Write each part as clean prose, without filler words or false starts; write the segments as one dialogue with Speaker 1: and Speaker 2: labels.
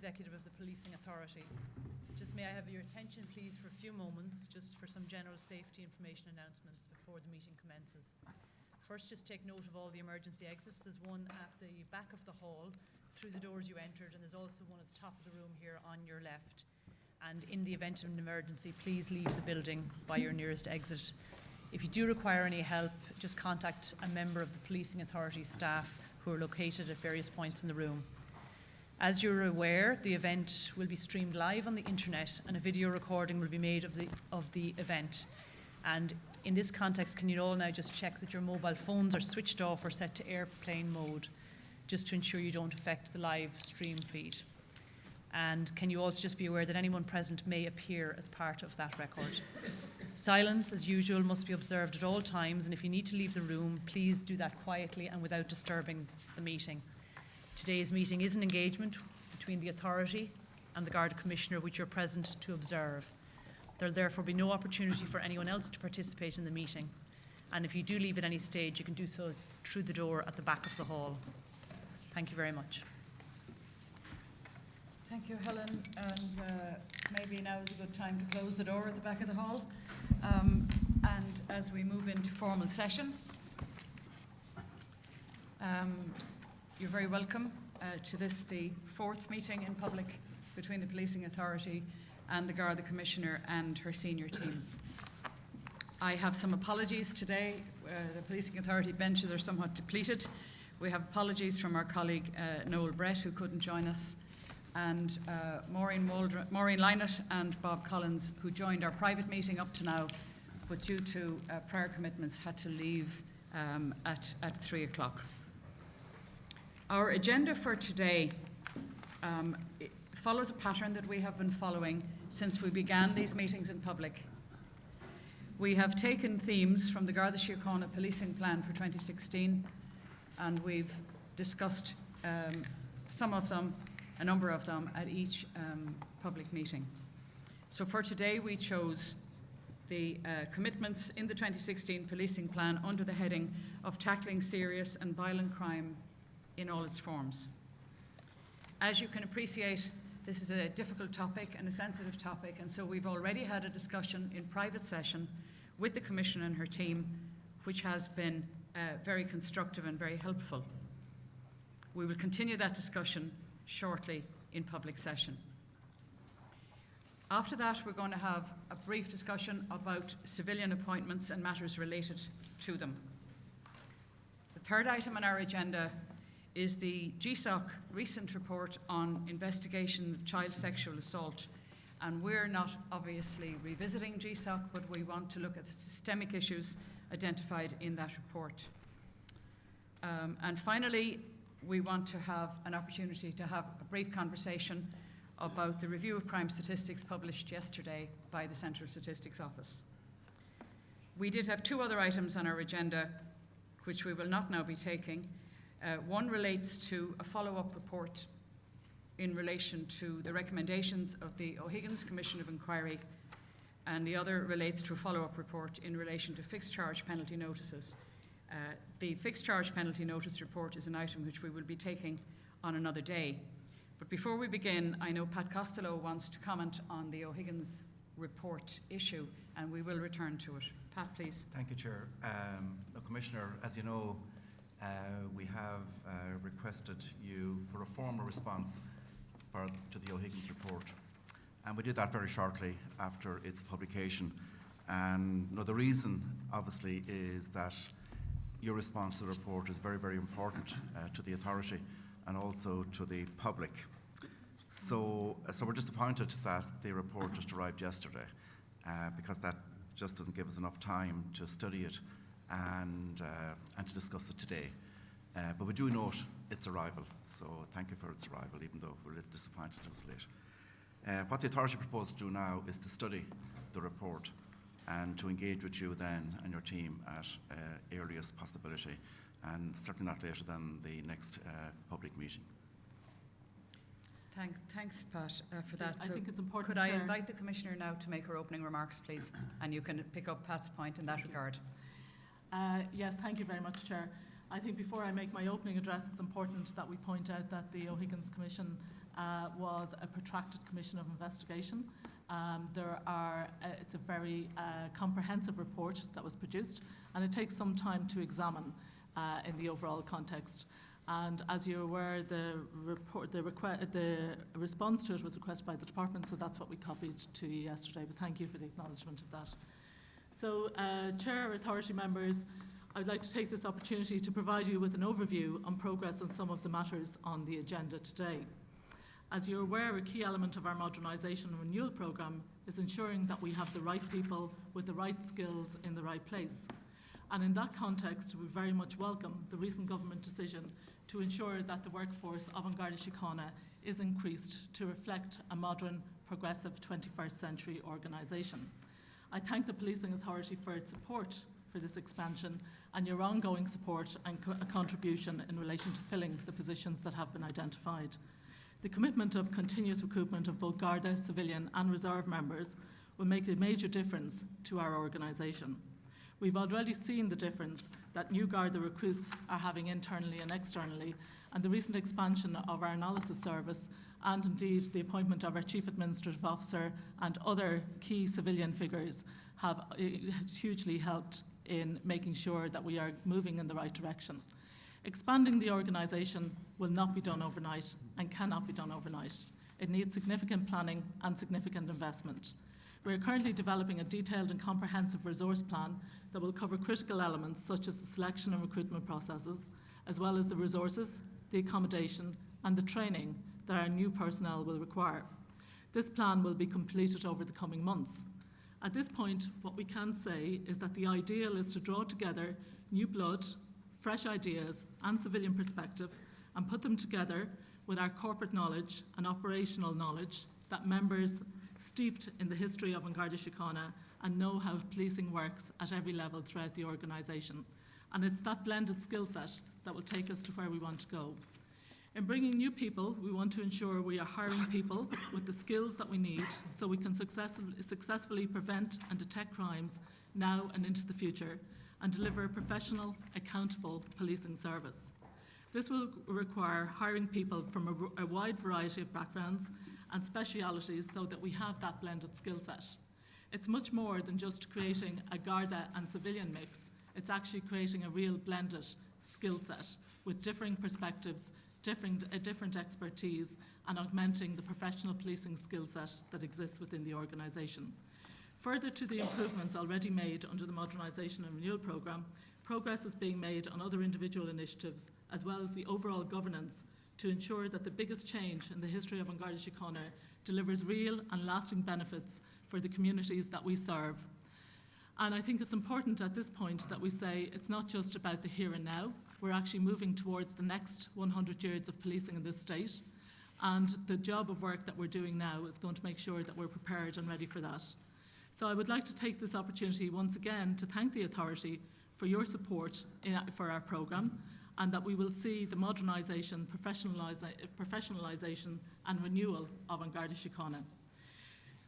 Speaker 1: Executive of the Policing Authority. Just may I have your attention please for a few moments just for some general safety information announcements before the meeting commences. First, just take note of all the emergency exits. There's one at the back of the hall through the doors you entered, and there's also one at the top of the room here on your left. And in the event of an emergency, please leave the building by your nearest exit. If you do require any help, just contact a member of the Policing Authority staff who are located at various points in the room. As you're aware, the event will be streamed live on the internet and a video recording will be made of the event. And in this context, can you all now just check that your mobile phones are switched off or set to airplane mode, just to ensure you don't affect the live stream feed. And can you also just be aware that anyone present may appear as part of that record. Silence, as usual, must be observed at all times, and if you need to leave the room, please do that quietly and without disturbing the meeting. Today's meeting is an engagement between the authority and the Garda Commissioner, which you're present to observe. There will therefore be no opportunity for anyone else to participate in the meeting. And if you do leave at any stage, you can do so through the door at the back of the hall. Thank you very much.
Speaker 2: Thank you, Helen. And maybe now is a good time to close the door at the back of the hall. And as we move into formal session, you're very welcome to this, the fourth meeting in public between the Policing Authority and the Garda Commissioner and her senior team. I have some apologies today. The Policing Authority benches are somewhat depleted. We have apologies from our colleague Noel Brett, who couldn't join us, and Maureen Lynott and Bob Collins, who joined our private meeting up to now, but due to prior commitments had to leave at 3 o'clock. Our agenda for today follows a pattern that we have been following since we began these meetings in public. We have taken themes from the Garda Síochána Policing Plan for 2016, and we've discussed some of them, a number of them, at each public meeting. So for today we chose the commitments in the 2016 Policing Plan under the heading of tackling serious and violent crime in all its forms. As you can appreciate, this is a difficult topic and a sensitive topic, and so we've already had a discussion in private session with the Commissioner and her team, which has been very constructive and very helpful. We will continue that discussion shortly in public session. After that, we're going to have a brief discussion about civilian appointments and matters related to them. The third item on our agenda is the GSOC recent report on investigation of child sexual assault. And we're not obviously revisiting GSOC, but we want to look at the systemic issues identified in that report. And finally, we want to have an opportunity to have a brief conversation about the review of crime statistics published yesterday by the Central Statistics Office. We did have two other items on our agenda, which we will not now be taking. One relates to a follow-up report in relation to the recommendations of the O'Higgins Commission of Inquiry, and the other relates to a follow-up report in relation to fixed charge penalty notices. The fixed charge penalty notice report is an item which we will be taking on another day. But before we begin, I know Pat Costello wants to comment on the O'Higgins report issue, and we will return to it. Pat, please.
Speaker 3: Thank you, Chair. Commissioner, as you know, we have requested you for a formal response to the O'Higgins report, and we did that very shortly after its publication. And the reason, obviously, is that your response to the report is very, very important to the authority and also to the public. So we're disappointed that the report just arrived yesterday, because that just doesn't give us enough time to study it and to discuss it today. But we do note its arrival, so thank you for its arrival, even though we're a little disappointed it was late. What the authority proposed to do now is to study the report and to engage with you then and your team at earliest possibility, and certainly not later than the next public meeting.
Speaker 2: Thanks, Pat, for that.
Speaker 1: I think it's important.
Speaker 2: Could I invite the Commissioner now to make her opening remarks, please? And you can pick up Pat's point in that regard.
Speaker 4: Yes, thank you very much, Chair. I think before I make my opening address, it's important that we point out that the O'Higgins Commission was a protracted commission of investigation. It's a very comprehensive report that was produced, and it takes some time to examine in the overall context. And as you're aware, the response to it was requested by the department, so that's what we copied to you yesterday. But thank you for the acknowledgement of that. So, Chair, authority members, I'd like to take this opportunity to provide you with an overview on progress on some of the matters on the agenda today. As you're aware, a key element of our modernisation and renewal programme is ensuring that we have the right people with the right skills in the right place. And in that context, we very much welcome the recent government decision to ensure that the workforce of Garda Síochána is increased to reflect a modern, progressive 21st century organisation. I thank the Policing Authority for its support for this expansion and your ongoing support and contribution in relation to filling the positions that have been identified. The commitment of continuous recruitment of both Garda, civilian and reserve members will make a major difference to our organisation. We've already seen the difference that new Garda recruits are having internally and externally, and the recent expansion of our analysis service and indeed the appointment of our Chief Administrative Officer and other key civilian figures have hugely helped in making sure that we are moving in the right direction. Expanding the organisation will not be done overnight and cannot be done overnight. It needs significant planning and significant investment. We are currently developing a detailed and comprehensive resource plan that will cover critical elements such as the selection and recruitment processes, as well as the resources, the accommodation and the training that our new personnel will require. This plan will be completed over the coming months. At this point, what we can say is that the ideal is to draw together new blood, fresh ideas and civilian perspective and put them together with our corporate knowledge and operational knowledge that members steeped in the history of Garda Síochána and know how policing works at every level throughout the organisation. And it's that blended skill set that will take us to where we want to go. In bringing new people, we want to ensure we are hiring people with the skills that we need so we can successfully prevent and detect crimes now and into the future and deliver a professional, accountable policing service. This will require hiring people from a wide variety of backgrounds and specialities so that we have that blended skill set. It's much more than just creating a Garda and civilian mix. It's actually creating a real blended skill set with differing perspectives, different expertise, and augmenting the professional policing skill set that exists within the organisation. Further to the improvements already made under the Modernisation and Renewal Programme, progress is being made on other individual initiatives, as well as the overall governance to ensure that the biggest change in the history of Garda Síochána delivers real and lasting benefits for the communities that we serve. And I think it's important at this point that we say it's not just about the here and now. We're actually moving towards the next 100 years of policing in this state. And the job of work that we're doing now is going to make sure that we're prepared and ready for that. So I would like to take this opportunity once again to thank the authority for your support for our programme, and that we will see the modernisation, professionalisation and renewal of Garda Síochána.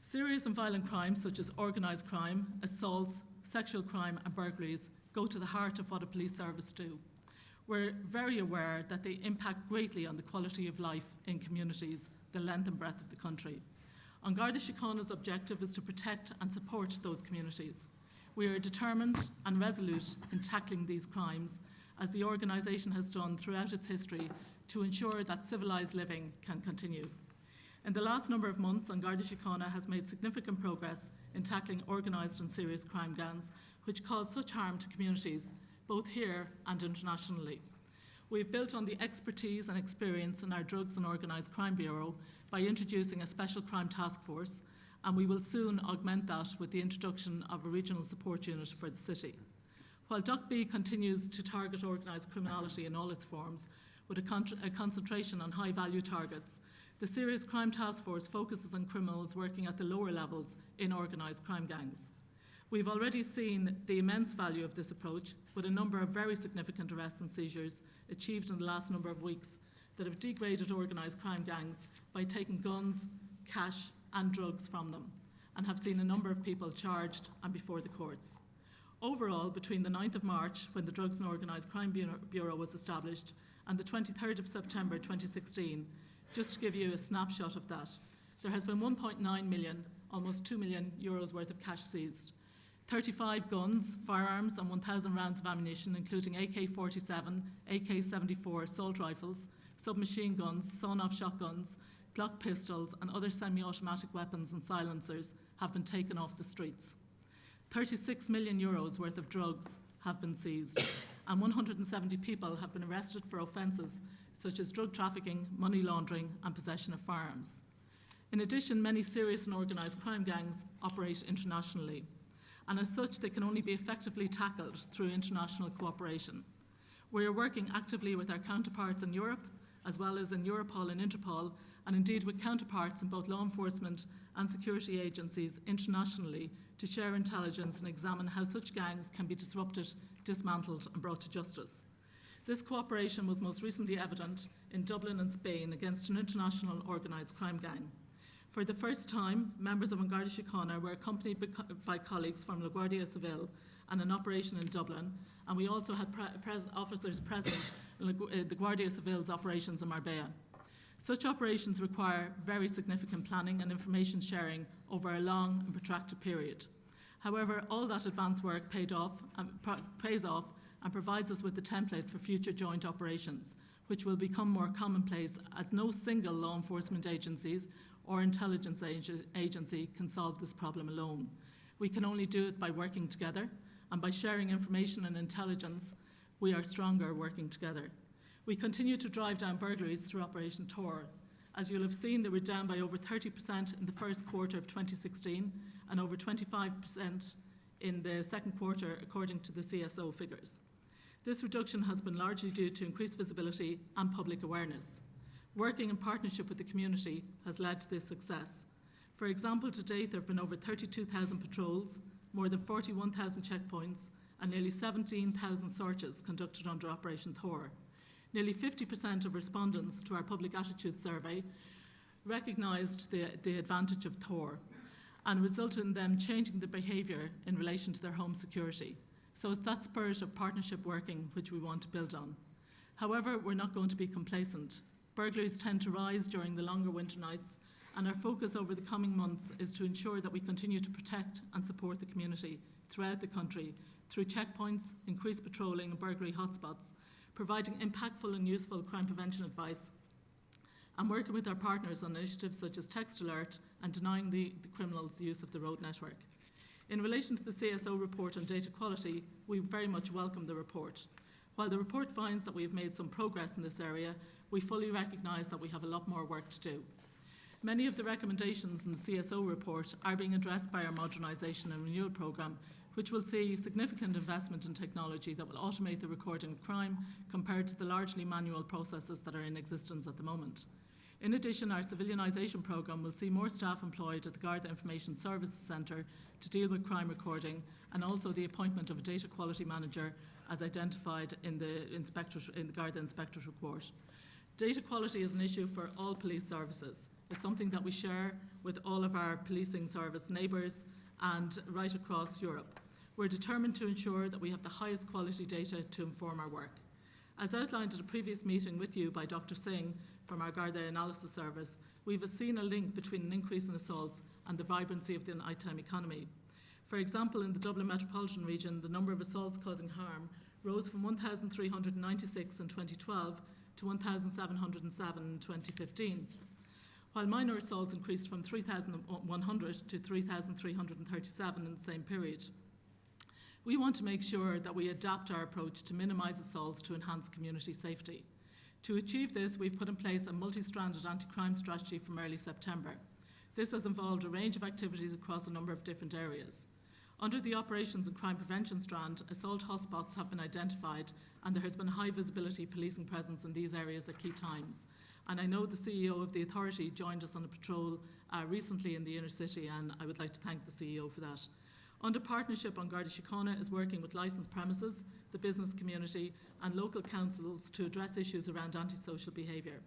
Speaker 4: Serious and violent crimes such as organised crime, assaults, sexual crime and burglaries go to the heart of what a police service do. We're very aware that they impact greatly on the quality of life in communities, the length and breadth of the country. Garda Síochána's objective is to protect and support those communities. We are determined and resolute in tackling these crimes, as the organisation has done throughout its history, to ensure that civilised living can continue. In the last number of months, Garda Síochána has made significant progress in tackling organised and serious crime gangs, which cause such harm to communities, both here and internationally. We've built on the expertise and experience in our Drugs and Organised Crime Bureau by introducing a special crime task force, and we will soon augment that with the introduction of a regional support unit for the city. While DUCB continues to target organised criminality in all its forms, with a concentration on high-value targets, the Serious Crime Task Force focuses on criminals working at the lower levels in organised crime gangs. We've already seen the immense value of this approach, with a number of very significant arrests and seizures achieved in the last number of weeks that have degraded organised crime gangs by taking guns, cash and drugs from them, and have seen a number of people charged and before the courts. Overall, between the 9th of March, when the Drugs and Organised Crime Bureau was established, and the 23rd of September 2016, Just to give you a snapshot of that, there has been 1.9 million, almost €2 million worth of cash seized. 35 guns, firearms and 1,000 rounds of ammunition, including AK-47, AK-74 assault rifles, submachine guns, sawn-off shotguns, Glock pistols and other semi-automatic weapons and silencers have been taken off the streets. €36 million worth of drugs have been seized, and 170 people have been arrested for offences such as drug trafficking, money laundering and possession of firearms. In addition, many serious and organised crime gangs operate internationally, and as such they can only be effectively tackled through international cooperation. We are working actively with our counterparts in Europe, as well as in Europol and Interpol, and indeed with counterparts in both law enforcement and security agencies internationally to share intelligence and examine how such gangs can be disrupted, dismantled and brought to justice. This cooperation was most recently evident in Dublin and Spain against an international organised crime gang. For the first time, members of Garda Síochána were accompanied by colleagues from La Guardia Civil and an operation in Dublin, and we also had officers present in the Guardia Civil's operations in Marbella. Such operations require very significant planning and information sharing over a long and protracted period. However, all that advance work pays off and provides us with the template for future joint operations, which will become more commonplace as no single law enforcement agencies or intelligence agency can solve this problem alone. We can only do it by working together, and by sharing information and intelligence, we are stronger working together. We continue to drive down burglaries through Operation Tor. As you'll have seen, they were down by over 30% in the first quarter of 2016 and over 25% in the second quarter, according to the CSO figures. This reduction has been largely due to increased visibility and public awareness. Working in partnership with the community has led to this success. For example, to date there have been over 32,000 patrols, more than 41,000 checkpoints and nearly 17,000 searches conducted under Operation Tor. Nearly 50% of respondents to our public attitude survey recognised the advantage of Tor and resulted in them changing their behaviour in relation to their home security. So it's that spirit of partnership working which we want to build on. However, we're not going to be complacent. Burglaries tend to rise during the longer winter nights, and our focus over the coming months is to ensure that we continue to protect and support the community throughout the country through checkpoints, increased patrolling and burglary hotspots, providing impactful and useful crime prevention advice, and working with our partners on initiatives such as text alert and denying the criminals the use of the road network. In relation to the CSO report on data quality, we very much welcome the report. While the report finds that we have made some progress in this area, we fully recognise that we have a lot more work to do. Many of the recommendations in the CSO report are being addressed by our modernisation and renewal programme, which will see significant investment in technology that will automate the recording of crime compared to the largely manual processes that are in existence at the moment. In addition, our civilianisation programme will see more staff employed at the Garda Information Services Centre to deal with crime recording, and also the appointment of a data quality manager as identified in the Garda Inspector's report. Data quality is an issue for all police services. It's something that we share with all of our policing service neighbours and right across Europe. We're determined to ensure that we have the highest quality data to inform our work. As outlined at a previous meeting with you by Dr. Singh from our Garda Analysis Service, we've seen a link between an increase in assaults and the vibrancy of the nighttime economy. For example, in the Dublin metropolitan region, the number of assaults causing harm rose from 1,396 in 2012 to 1,707 in 2015, while minor assaults increased from 3,100 to 3,337 in the same period. We want to make sure that we adapt our approach to minimise assaults to enhance community safety. To achieve this, we've put in place a multi-stranded anti-crime strategy from early September. This has involved a range of activities across a number of different areas. Under the Operations and Crime Prevention strand, assault hotspots have been identified, and there has been high visibility policing presence in these areas at key times. And I know the CEO of the authority joined us on a patrol recently in the inner city, and I would like to thank the CEO for that. Under partnership, Garda Síochána is working with licensed premises, the business community and local councils to address issues around antisocial behaviour.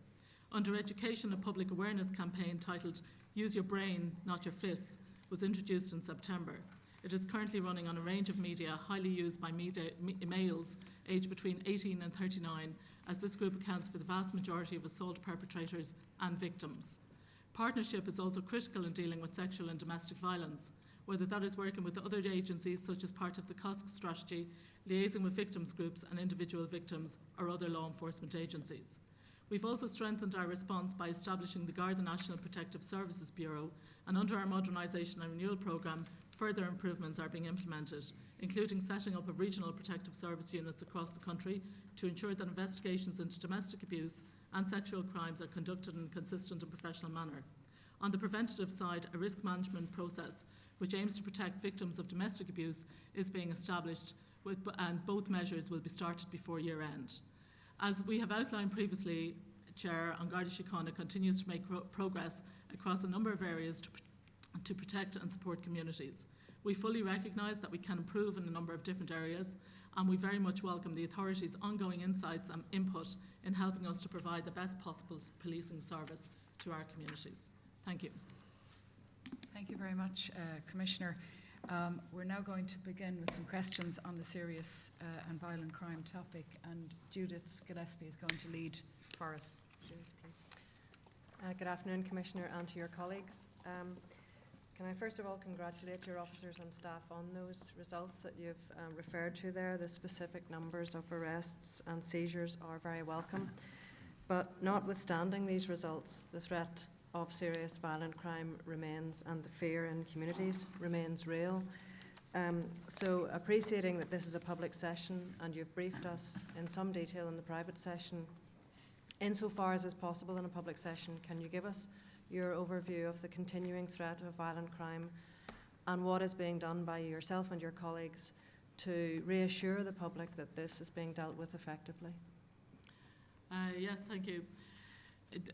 Speaker 4: Under education, a public awareness campaign titled Use Your Brain, Not Your Fists was introduced in September. It is currently running on a range of media highly used by males aged between 18 and 39 as this group accounts for the vast majority of assault perpetrators and victims. Partnership is also critical in dealing with sexual and domestic violence, whether that is working with other agencies such as part of the COSC strategy, liaising with victims groups and individual victims, or other law enforcement agencies. We've also strengthened our response by establishing the Garda National Protective Services Bureau, and under our modernisation and renewal programme, further improvements are being implemented, including setting up of regional protective service units across the country to ensure that investigations into domestic abuse and sexual crimes are conducted in a consistent and professional manner. On the preventative side, a risk management process which aims to protect victims of domestic abuse is being established, and both measures will be started before year end. As we have outlined previously, Chair, Garda Síochána continues to make progress across a number of areas to protect and support communities. We fully recognise that we can improve in a number of different areas, and we very much welcome the authorities' ongoing insights and input in helping us to provide the best possible policing service to our communities. Thank you.
Speaker 2: Thank you very much, Commissioner. We're now going to begin with some questions on the serious and violent crime topic, and Judith Gillespie is going to lead for us. Judith, please.
Speaker 5: Good afternoon, Commissioner, and to your colleagues. Can I first of all congratulate your officers and staff on those results that you've referred to there. The specific numbers of arrests and seizures are very welcome. But notwithstanding these results, the threat of serious violent crime remains, and the fear in communities remains real. So appreciating that this is a public session and you've briefed us in some detail in the private session, insofar as is possible in a public session, can you give us your overview of the continuing threat of violent crime and what is being done by yourself and your colleagues to reassure the public that this is being dealt with effectively?
Speaker 4: Yes, thank you.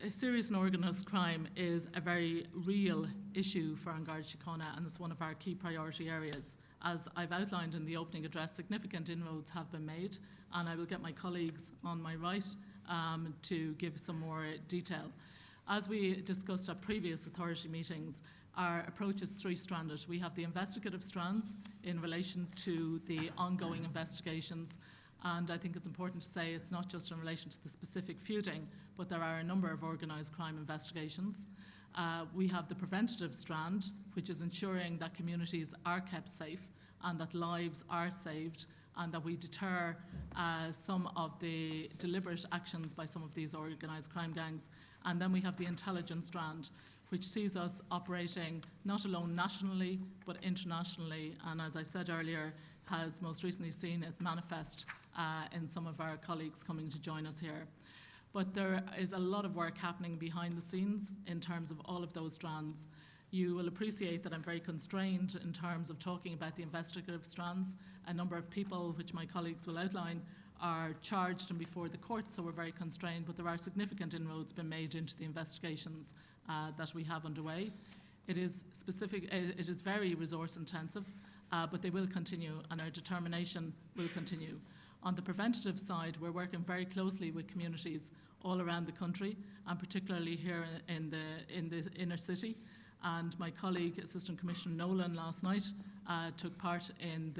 Speaker 4: Serious and organised crime is a very real issue for Garda Síochána, and it's one of our key priority areas. As I've outlined in the opening address, significant inroads have been made, and I will get my colleagues on my right to give some more detail. As we discussed at previous authority meetings, our approach is three-stranded. We have the investigative strands in relation to the ongoing investigations, and I think it's important to say it's not just in relation to the specific feuding, but there are a number of organised crime investigations. We have the preventative strand, which is ensuring that communities are kept safe and that lives are saved, and that we deter some of the deliberate actions by some of these organised crime gangs. And then we have the intelligence strand, which sees us operating not alone nationally, but internationally, and as I said earlier, has most recently seen it manifest in some of our colleagues coming to join us here. But there is a lot of work happening behind the scenes in terms of all of those strands. You will appreciate that I'm very constrained in terms of talking about the investigative strands. A number of people, which my colleagues will outline, are charged and before the court, so we're very constrained, but there are significant inroads been made into the investigations that we have underway. It is very resource intensive, but they will continue, and our determination will continue. On the preventative side, we're working very closely with communities all around the country, and particularly here in the inner city. And my colleague, Assistant Commissioner Nolan, last night took part in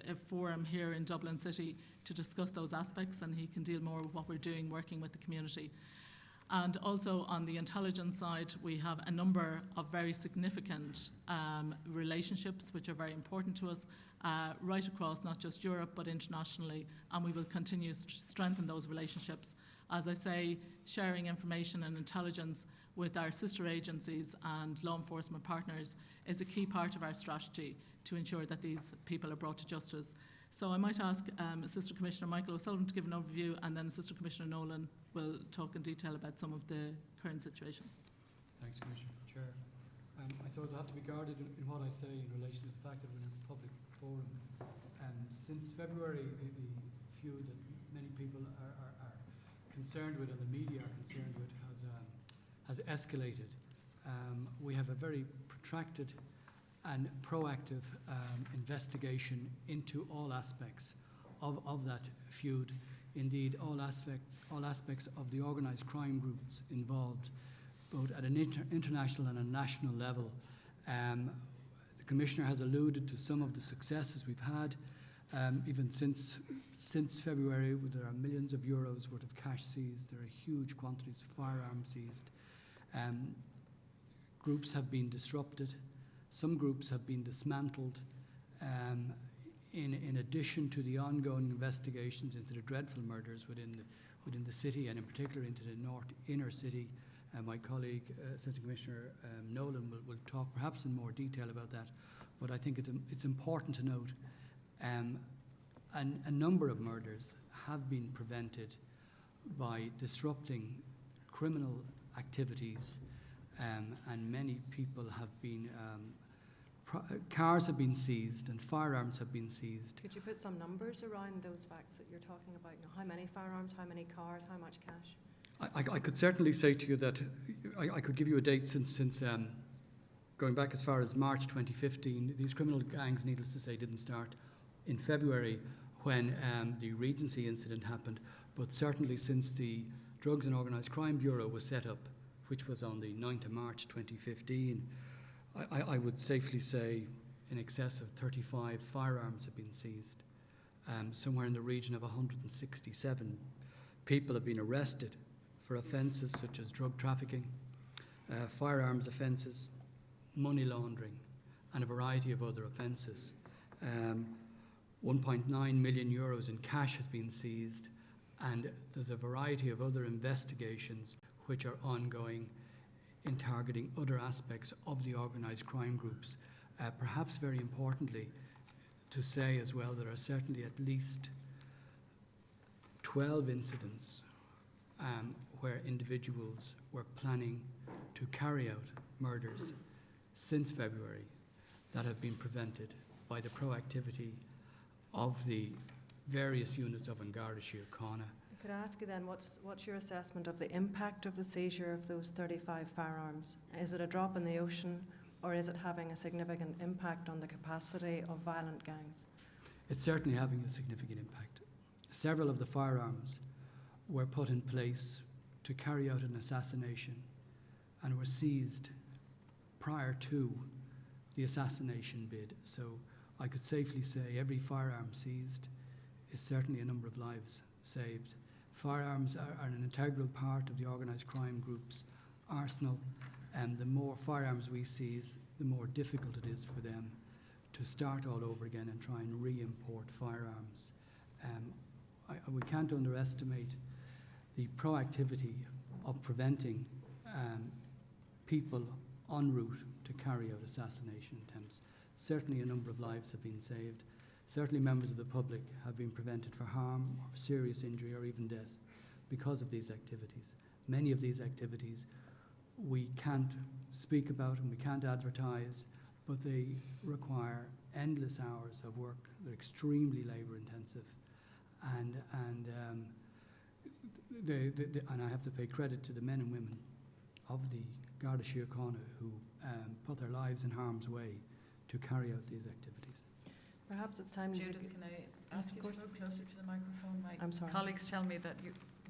Speaker 4: a forum here in Dublin City to discuss those aspects, and he can deal more with what we're doing working with the community. And also on the intelligence side, we have a number of very significant relationships which are very important to us right across not just Europe but internationally, and we will continue to strengthen those relationships. As I say, sharing information and intelligence with our sister agencies and law enforcement partners is a key part of our strategy to ensure that these people are brought to justice. So I might ask Assistant Commissioner Michael O'Sullivan to give an overview, and then Assistant Commissioner Nolan will talk in detail about some of the current situation.
Speaker 6: Thanks, Commissioner. Chair. I suppose I have to be guarded in what I say in relation to the fact that we're in a public forum. Since February, the feud that many people are concerned with and the media are concerned with has escalated. We have a very protracted and proactive investigation into all aspects of that feud. Indeed, all aspects of the organised crime groups involved, both at an international and a national level. The Commissioner has alluded to some of the successes we've had. Even since February, there are millions of euros worth of cash seized. There are huge quantities of firearms seized. Groups have been disrupted. Some groups have been dismantled. In addition to the ongoing investigations into the dreadful murders within the city, and in particular into the north inner city, my colleague, Assistant Commissioner Nolan, will talk perhaps in more detail about that. But I think it's important to note a number of murders have been prevented by disrupting criminal activities, and many people have been, cars have been seized and firearms have been seized.
Speaker 5: Could you put some numbers around those facts that you're talking about? You know, how many firearms, how many cars, how much cash?
Speaker 6: I could certainly say to you that I could give you a date since going back as far as March 2015. These criminal gangs, needless to say, didn't start in February when the Regency incident happened, but certainly since the Drugs and Organised Crime Bureau was set up, which was on the 9th of March 2015, I would safely say in excess of 35 firearms have been seized. Somewhere in the region of 167 people have been arrested for offences such as drug trafficking, firearms offences, money laundering, and a variety of other offences. 1.9 million euros in cash has been seized, and there's a variety of other investigations which are ongoing in targeting other aspects of the organised crime groups. Perhaps very importantly to say as well, there are certainly at least 12 incidents where individuals were planning to carry out murders since February that have been prevented by the proactivity of the various units of Garda Síochána.
Speaker 5: Could I ask you then, what's your assessment of the impact of the seizure of those 35 firearms? Is it a drop in the ocean, or is it having a significant impact on the capacity of violent gangs?
Speaker 6: It's certainly having a significant impact. Several of the firearms were put in place to carry out an assassination and were seized prior to the assassination bid. So I could safely say every firearm seized is certainly a number of lives saved. Firearms are an integral part of the organised crime group's arsenal, and the more firearms we seize, the more difficult it is for them to start all over again and try and re-import firearms. We can't underestimate the proactivity of preventing people en route to carry out assassination attempts. Certainly a number of lives have been saved. Certainly members of the public have been prevented for harm or serious injury or even death because of these activities. Many of these activities we can't speak about and we can't advertise, but they require endless hours of work. They're extremely labour intensive, and I have to pay credit to the men and women of the Garda Síochána who put their lives in harm's way to carry out these activities.
Speaker 5: Perhaps it's time
Speaker 2: Judith,
Speaker 5: to...
Speaker 2: can I ask you to move closer to the microphone? My
Speaker 5: I'm sorry.
Speaker 2: colleagues tell me that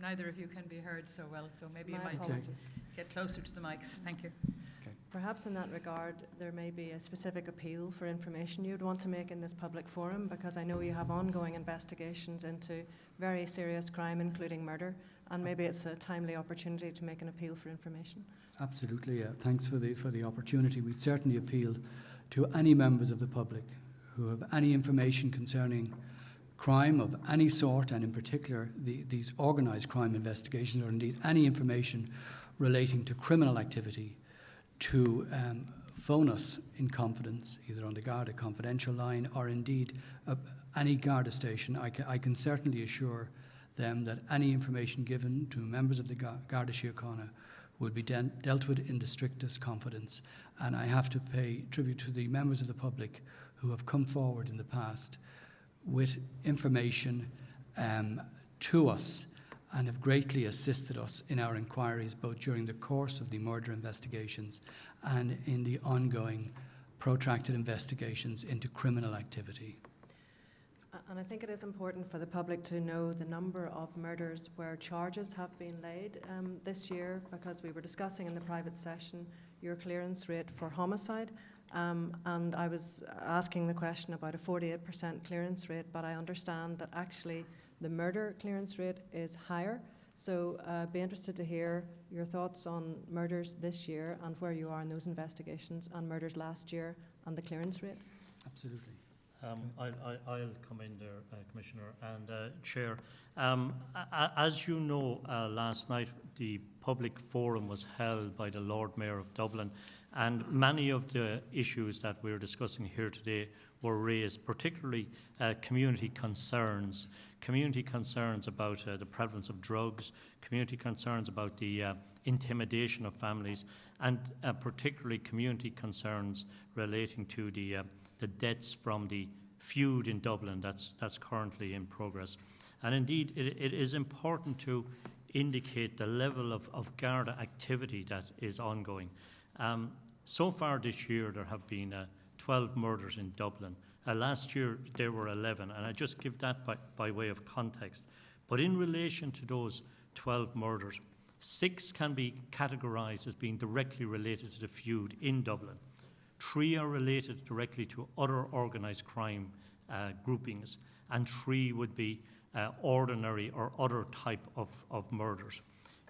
Speaker 2: neither of you can be heard so well, so maybe you
Speaker 5: My
Speaker 2: might
Speaker 5: apologies.
Speaker 2: just get closer to the mics. Thank you.
Speaker 5: Perhaps in that regard, there may be a specific appeal for information you'd want to make in this public forum, because I know you have ongoing investigations into very serious crime, including murder, and maybe it's a timely opportunity to make an appeal for information.
Speaker 6: Absolutely. Thanks for the opportunity. We'd certainly appeal to any members of the public who have any information concerning crime of any sort, and in particular these organised crime investigations, or indeed any information relating to criminal activity, to phone us in confidence, either on the Garda confidential line or indeed any Garda station. I can certainly assure them that any information given to members of the Garda Síochána would be dealt with in the strictest confidence. And I have to pay tribute to the members of the public who have come forward in the past with information to us and have greatly assisted us in our inquiries, both during the course of the murder investigations and in the ongoing protracted investigations into criminal activity.
Speaker 5: And I think it is important for the public to know the number of murders where charges have been laid this year, because we were discussing in the private session your clearance rate for homicide, And I was asking the question about a 48% clearance rate, but I understand that actually the murder clearance rate is higher. So be interested to hear your thoughts on murders this year and where you are in those investigations, and murders last year and the clearance rate.
Speaker 6: Absolutely.
Speaker 7: I'll come in there, Commissioner and Chair. As you know, last night the public forum was held by the Lord Mayor of Dublin, and many of the issues that we're discussing here today were raised, particularly community concerns about the prevalence of drugs, community concerns about the intimidation of families, and particularly community concerns relating to the deaths from the feud in Dublin that's currently in progress. And indeed, it is important to indicate the level of Garda activity that is ongoing. So far this year, there have been 12 murders in Dublin. Last year, there were 11, and I just give that by way of context. But in relation to those 12 murders, 6 can be categorised as being directly related to the feud in Dublin. 3 are related directly to other organised crime groupings, and 3 would be ordinary or other type of murders.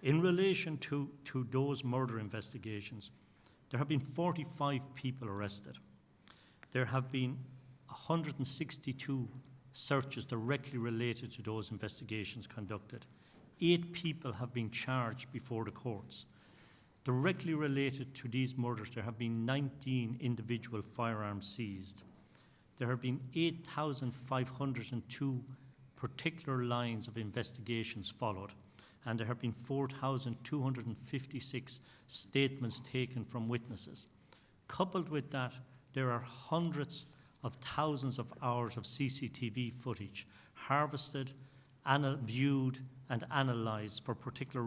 Speaker 7: In relation to those murder investigations, there have been 45 people arrested. There have been 162 searches directly related to those investigations conducted. 8 people have been charged before the courts. Directly related to these murders, there have been 19 individual firearms seized. There have been 8,502 particular lines of investigations followed, and there have been 4,256 statements taken from witnesses. Coupled with that, there are hundreds of thousands of hours of CCTV footage harvested, viewed and analysed for particular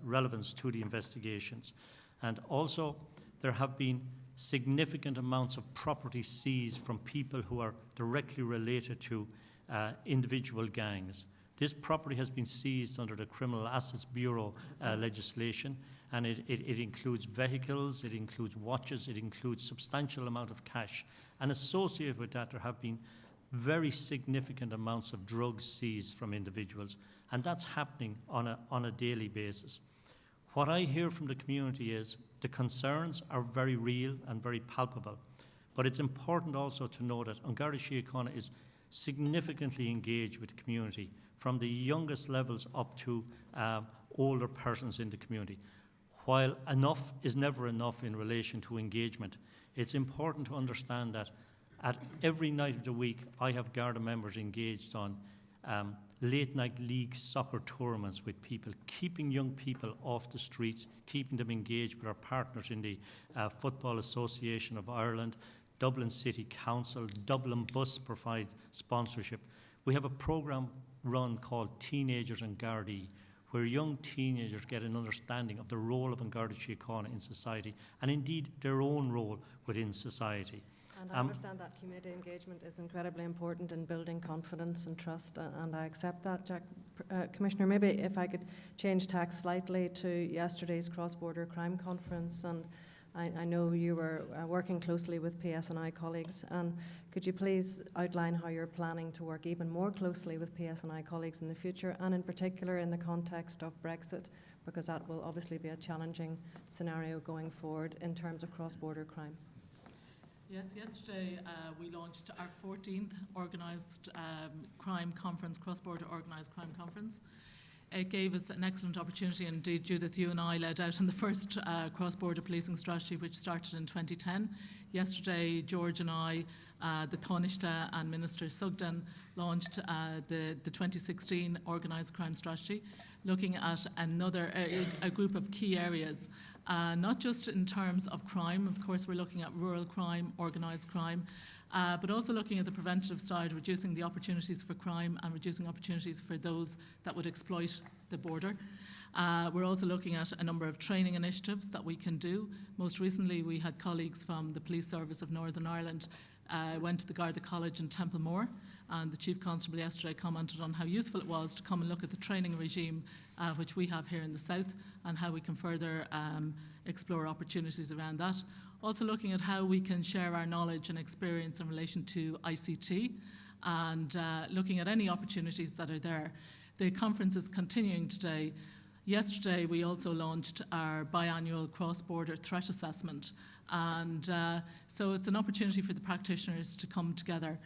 Speaker 7: relevance to the investigations. And also, there have been significant amounts of property seized from people who are directly related to individual gangs. This property has been seized under the Criminal Assets Bureau legislation, and it includes vehicles, it includes watches, it includes substantial amount of cash. And associated with that, there have been very significant amounts of drugs seized from individuals, and that's happening on a daily basis. What I hear from the community is the concerns are very real and very palpable, but it's important also to know that Garda Síochána is significantly engaged with the community, from the youngest levels up to older persons in the community. While enough is never enough in relation to engagement, it's important to understand that at every night of the week, I have Garda members engaged on late-night league soccer tournaments with people, keeping young people off the streets, keeping them engaged with our partners in the Football Association of Ireland, Dublin City Council, Dublin Bus provide sponsorship. We have a programme run called Teenagers and Gardaí, where young teenagers get an understanding of the role of Garda Síochána in society, and indeed their own role within society.
Speaker 5: And I understand that community engagement is incredibly important in building confidence and trust, and I accept that, Jack. Commissioner, maybe if I could change tack slightly to yesterday's cross-border crime conference, and I know you were working closely with PSNI colleagues, and could you please outline how you're planning to work even more closely with PSNI colleagues in the future, and in particular in the context of Brexit, because that will obviously be a challenging scenario going forward in terms of cross-border crime?
Speaker 4: Yes, yesterday we launched our 14th organised crime conference, cross-border organised crime conference. It gave us an excellent opportunity, and indeed, Judith, you and I led out in the first cross-border policing strategy, which started in 2010. Yesterday, George and I, the Taoiseach and Minister Sugden launched the 2016 organised crime strategy, looking at a group of key areas, not just in terms of crime. Of course, we're looking at rural crime, organised crime, but also looking at the preventative side, reducing the opportunities for crime and reducing opportunities for those that would exploit the border. We're also looking at a number of training initiatives that we can do. Most recently, we had colleagues from the Police Service of Northern Ireland went to the Garda College in Templemore, and the Chief Constable yesterday commented on how useful it was to come and look at the training regime which we have here in the south, and how we can further explore opportunities around that. Also looking at how we can share our knowledge and experience in relation to ICT, and looking at any opportunities that are there. The conference is continuing today. Yesterday, we also launched our biannual cross-border threat assessment, and so it's an opportunity for the practitioners to come together.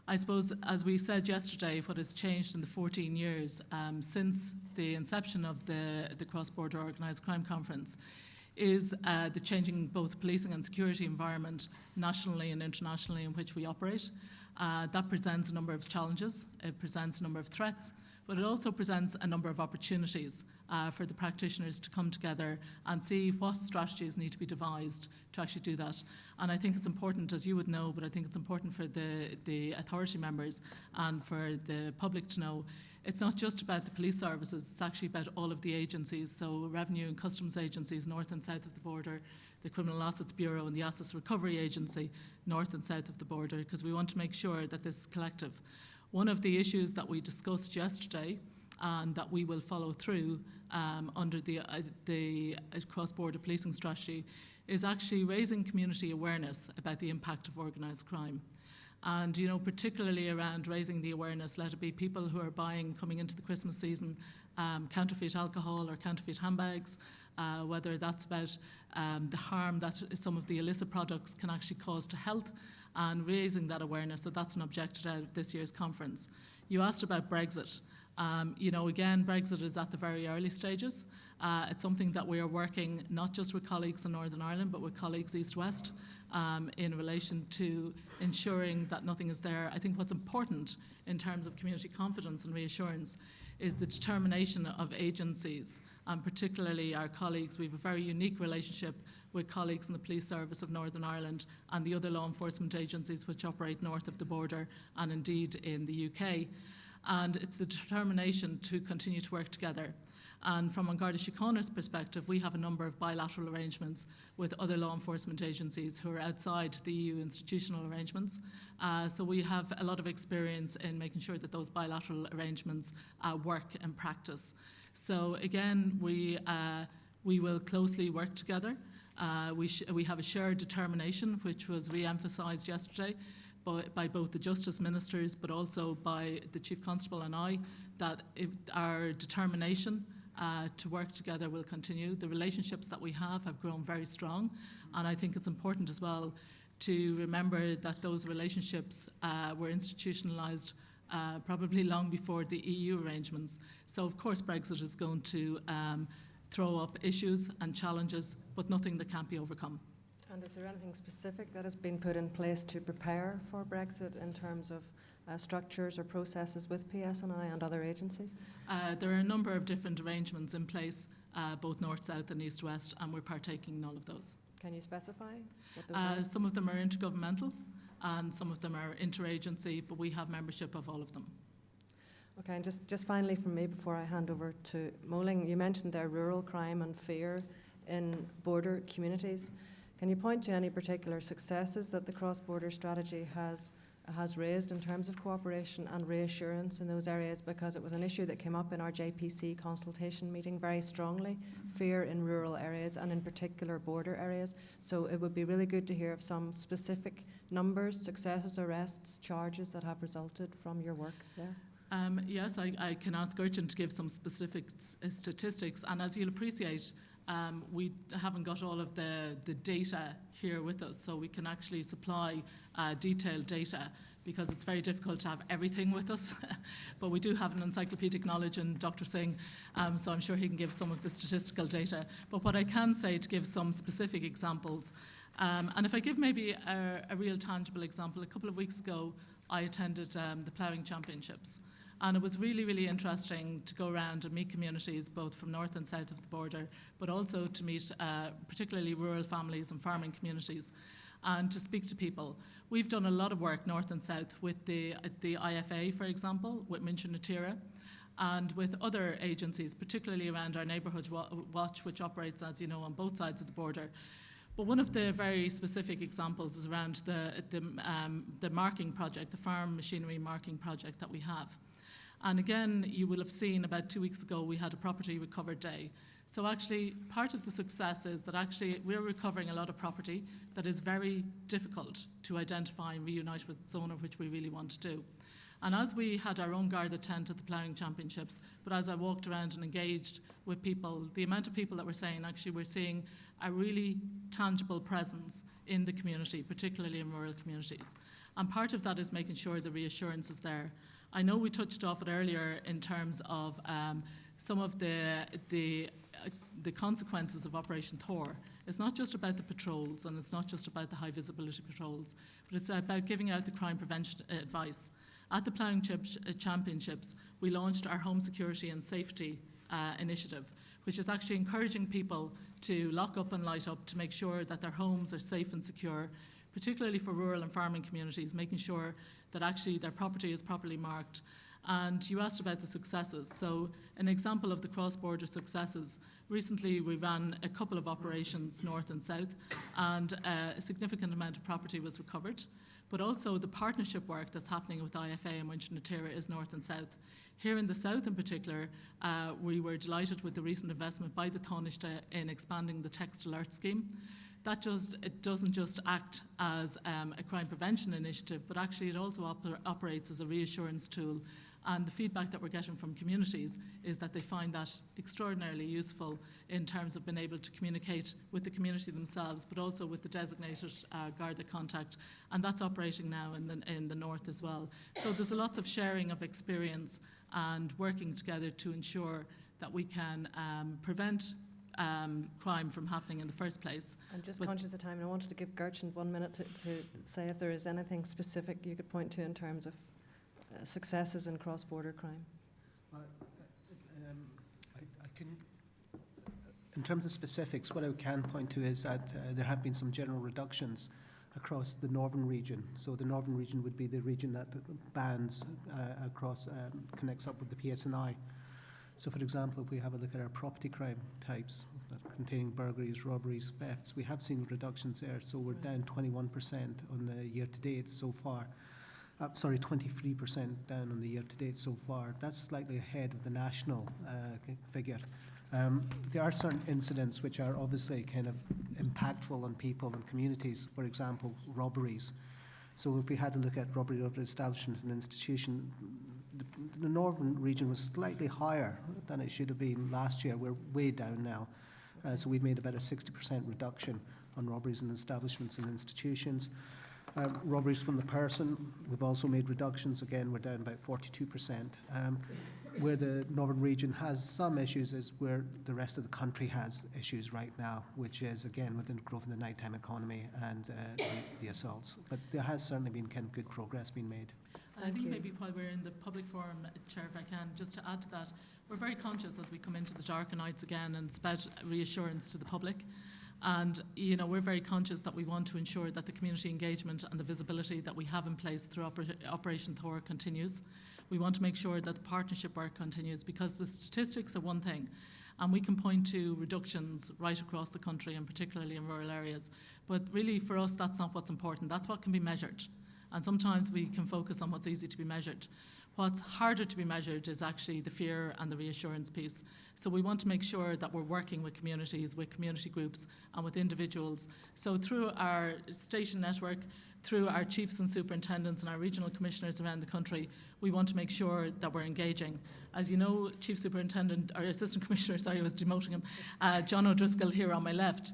Speaker 4: I suppose, as we said yesterday, what has changed in the 14 years since the inception of the Cross-Border Organised Crime Conference is the changing both policing and security environment nationally and internationally in which we operate. That presents a number of challenges, it presents a number of threats, but it also presents a number of opportunities for the practitioners to come together and see what strategies need to be devised to actually do that. And I think it's important, as you would know, but I think it's important for the authority members and for the public to know, it's not just about the police services, it's actually about all of the agencies, so revenue and customs agencies north and south of the border, the Criminal Assets Bureau and the Assets Recovery Agency north and south of the border, because we want to make sure that this is collective. One of the issues that we discussed yesterday and that we will follow through under the cross-border policing strategy is actually raising community awareness about the impact of organised crime. And, you know, particularly around raising the awareness, let it be people who are buying, coming into the Christmas season, counterfeit alcohol or counterfeit handbags, whether that's about the harm that some of the illicit products can actually cause to health, and raising that awareness. So that's an objective out of this year's conference. You asked about Brexit. You know, again, Brexit is at the very early stages. It's something that we are working not just with colleagues in Northern Ireland, but with colleagues East-West in relation to ensuring that nothing is there. I think what's important in terms of community confidence and reassurance is the determination of agencies, and particularly our colleagues. We have a very unique relationship with colleagues in the Police Service of Northern Ireland and the other law enforcement agencies which operate north of the border and indeed in the UK. And it's the determination to continue to work together. And from Garda Síochána's perspective, we have a number of bilateral arrangements with other law enforcement agencies who are outside the EU institutional arrangements. So we have a lot of experience in making sure that those bilateral arrangements work in practice. So again, we will closely work together. We have a shared determination, which was re-emphasised yesterday by both the Justice Ministers, but also by the Chief Constable and I, that our determination to work together will continue. The relationships that we have grown very strong, and I think it's important as well to remember that those relationships were institutionalised probably long before the EU arrangements. So of course Brexit is going to throw up issues and challenges, but nothing that can't be overcome.
Speaker 5: And is there anything specific that has been put in place to prepare for Brexit in terms of structures or processes with PSNI and other agencies?
Speaker 4: There are a number of different arrangements in place, both north, south and east, west, and we're partaking in all of those.
Speaker 5: Can you specify what those are?
Speaker 4: Some of them are intergovernmental and some of them are interagency, but we have membership of all of them.
Speaker 5: Okay, and just finally from me before I hand over to Moling, you mentioned there rural crime and fear in border communities. Can you point to any particular successes that the cross-border strategy has raised in terms of cooperation and reassurance in those areas? Because it was an issue that came up in our JPC consultation meeting very strongly, fear in rural areas and in particular border areas. So it would be really good to hear of some specific numbers, successes, arrests, charges that have resulted from your work there.
Speaker 4: Yes, I can ask Urchin to give some specific statistics, and as you'll appreciate, we haven't got all of the data here with us, so we can actually supply detailed data because it's very difficult to have everything with us. But we do have an encyclopedic knowledge in Dr. Singh, so I'm sure he can give some of the statistical data. But what I can say, to give some specific examples, and if I give maybe a real tangible example, a couple of weeks ago I attended the Ploughing Championships. And it was really, really interesting to go around and meet communities both from north and south of the border, but also to meet particularly rural families and farming communities and to speak to people. We've done a lot of work north and south with the IFA, for example, with Mincha na Tíre, and with other agencies, particularly around our Neighbourhood Watch, which operates, as you know, on both sides of the border. But one of the very specific examples is around the marking project, the farm machinery marking project that we have. And again, you will have seen about 2 weeks ago we had a property recovered day. So actually, part of the success is that actually we're recovering a lot of property that is very difficult to identify and reunite with its owner, which we really want to do. And as we had our own Garda tent at the Ploughing Championships, but as I walked around and engaged with people, the amount of people that were saying actually we're seeing a really tangible presence in the community, particularly in rural communities. And part of that is making sure the reassurance is there. I know we touched off it earlier in terms of some of the consequences of Operation Thor. It's not just about the patrols and it's not just about the high visibility patrols, but it's about giving out the crime prevention advice. At the Ploughing Championships, we launched our Home Security and Safety initiative, which is actually encouraging people to lock up and light up to make sure that their homes are safe and secure, particularly for rural and farming communities, making sure that actually their property is properly marked. And you asked about the successes. So an example of the cross-border successes, recently we ran a couple of operations north and south, and a significant amount of property was recovered. But also the partnership work that's happening with IFA and Winch na Tíre is north and south. Here in the south in particular, we were delighted with the recent investment by the Taoiseach in expanding the text alert scheme. It doesn't just act as a crime prevention initiative, but actually it also operates as a reassurance tool. And the feedback that we're getting from communities is that they find that extraordinarily useful in terms of being able to communicate with the community themselves, but also with the designated Garda contact. And that's operating now in the north as well. So there's a lot of sharing of experience and working together to ensure that we can prevent crime from happening in the first place.
Speaker 5: I'm just conscious of time, and I wanted to give Gertrude 1 minute to say if there is anything specific you could point to in terms of successes in cross-border crime.
Speaker 8: Well, I can, in terms of specifics, what I can point to is that there have been some general reductions across the northern region. So the northern region would be the region that bans across, connects up with the PSNI. So for example, if we have a look at our property crime types that containing burglaries, robberies, thefts, we have seen reductions there. So we're down 21% on the year to date so far. 23% down on the year to date so far. That's slightly ahead of the national figure. There are certain incidents which are obviously kind of impactful on people and communities. For example, robberies. So if we had to look at robbery of an establishment and institution, the northern region was slightly higher than it should have been last year. We're way down now. So we've made about a 60% reduction on robberies in establishments and institutions. Robberies from the person, we've also made reductions. Again, we're down about 42%. Where the northern region has some issues is where the rest of the country has issues right now, which is, again, within the growth in the nighttime economy and the assaults. But there has certainly been kind of good progress being made.
Speaker 4: I think maybe while we're in the public forum, Chair, if I can, just to add to that, we're very conscious as we come into the darker nights again, and it's about reassurance to the public. And, you know, we're very conscious that we want to ensure that the community engagement and the visibility that we have in place through Operation Thor continues. We want to make sure that the partnership work continues, because the statistics are one thing, and we can point to reductions right across the country and particularly in rural areas. But really for us, that's not what's important. That's what can be measured. And sometimes we can focus on what's easy to be measured. What's harder to be measured is actually the fear and the reassurance piece. So we want to make sure that we're working with communities, with community groups and with individuals. So through our station network, through our chiefs and superintendents and our regional commissioners around the country, we want to make sure that we're engaging. As you know, Chief Superintendent, or Assistant Commissioner, sorry, I was demoting him, John O'Driscoll here on my left.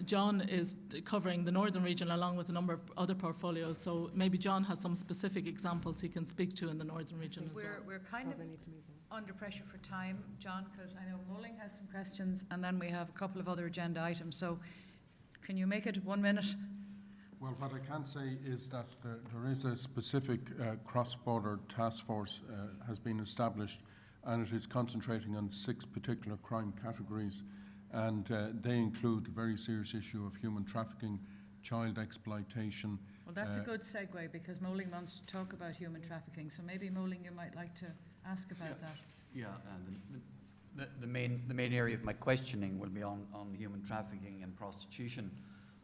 Speaker 4: John is covering the northern region along with a number of other portfolios, so maybe John has some specific examples he can speak to in the northern region as well.
Speaker 2: We're kind of under pressure for time, John, because I know Moling has some questions and then we have a couple of other agenda items. So can you make it 1 minute?
Speaker 9: Well, what I can say is that there is a specific cross-border task force has been established, and it is concentrating on 6 particular crime categories. And they include the very serious issue of human trafficking, child exploitation.
Speaker 2: Well, that's a good segue, because Moling wants to talk about human trafficking. So maybe, Moling, you might like to ask about that.
Speaker 10: Yeah, and the main area of my questioning will be on human trafficking and prostitution.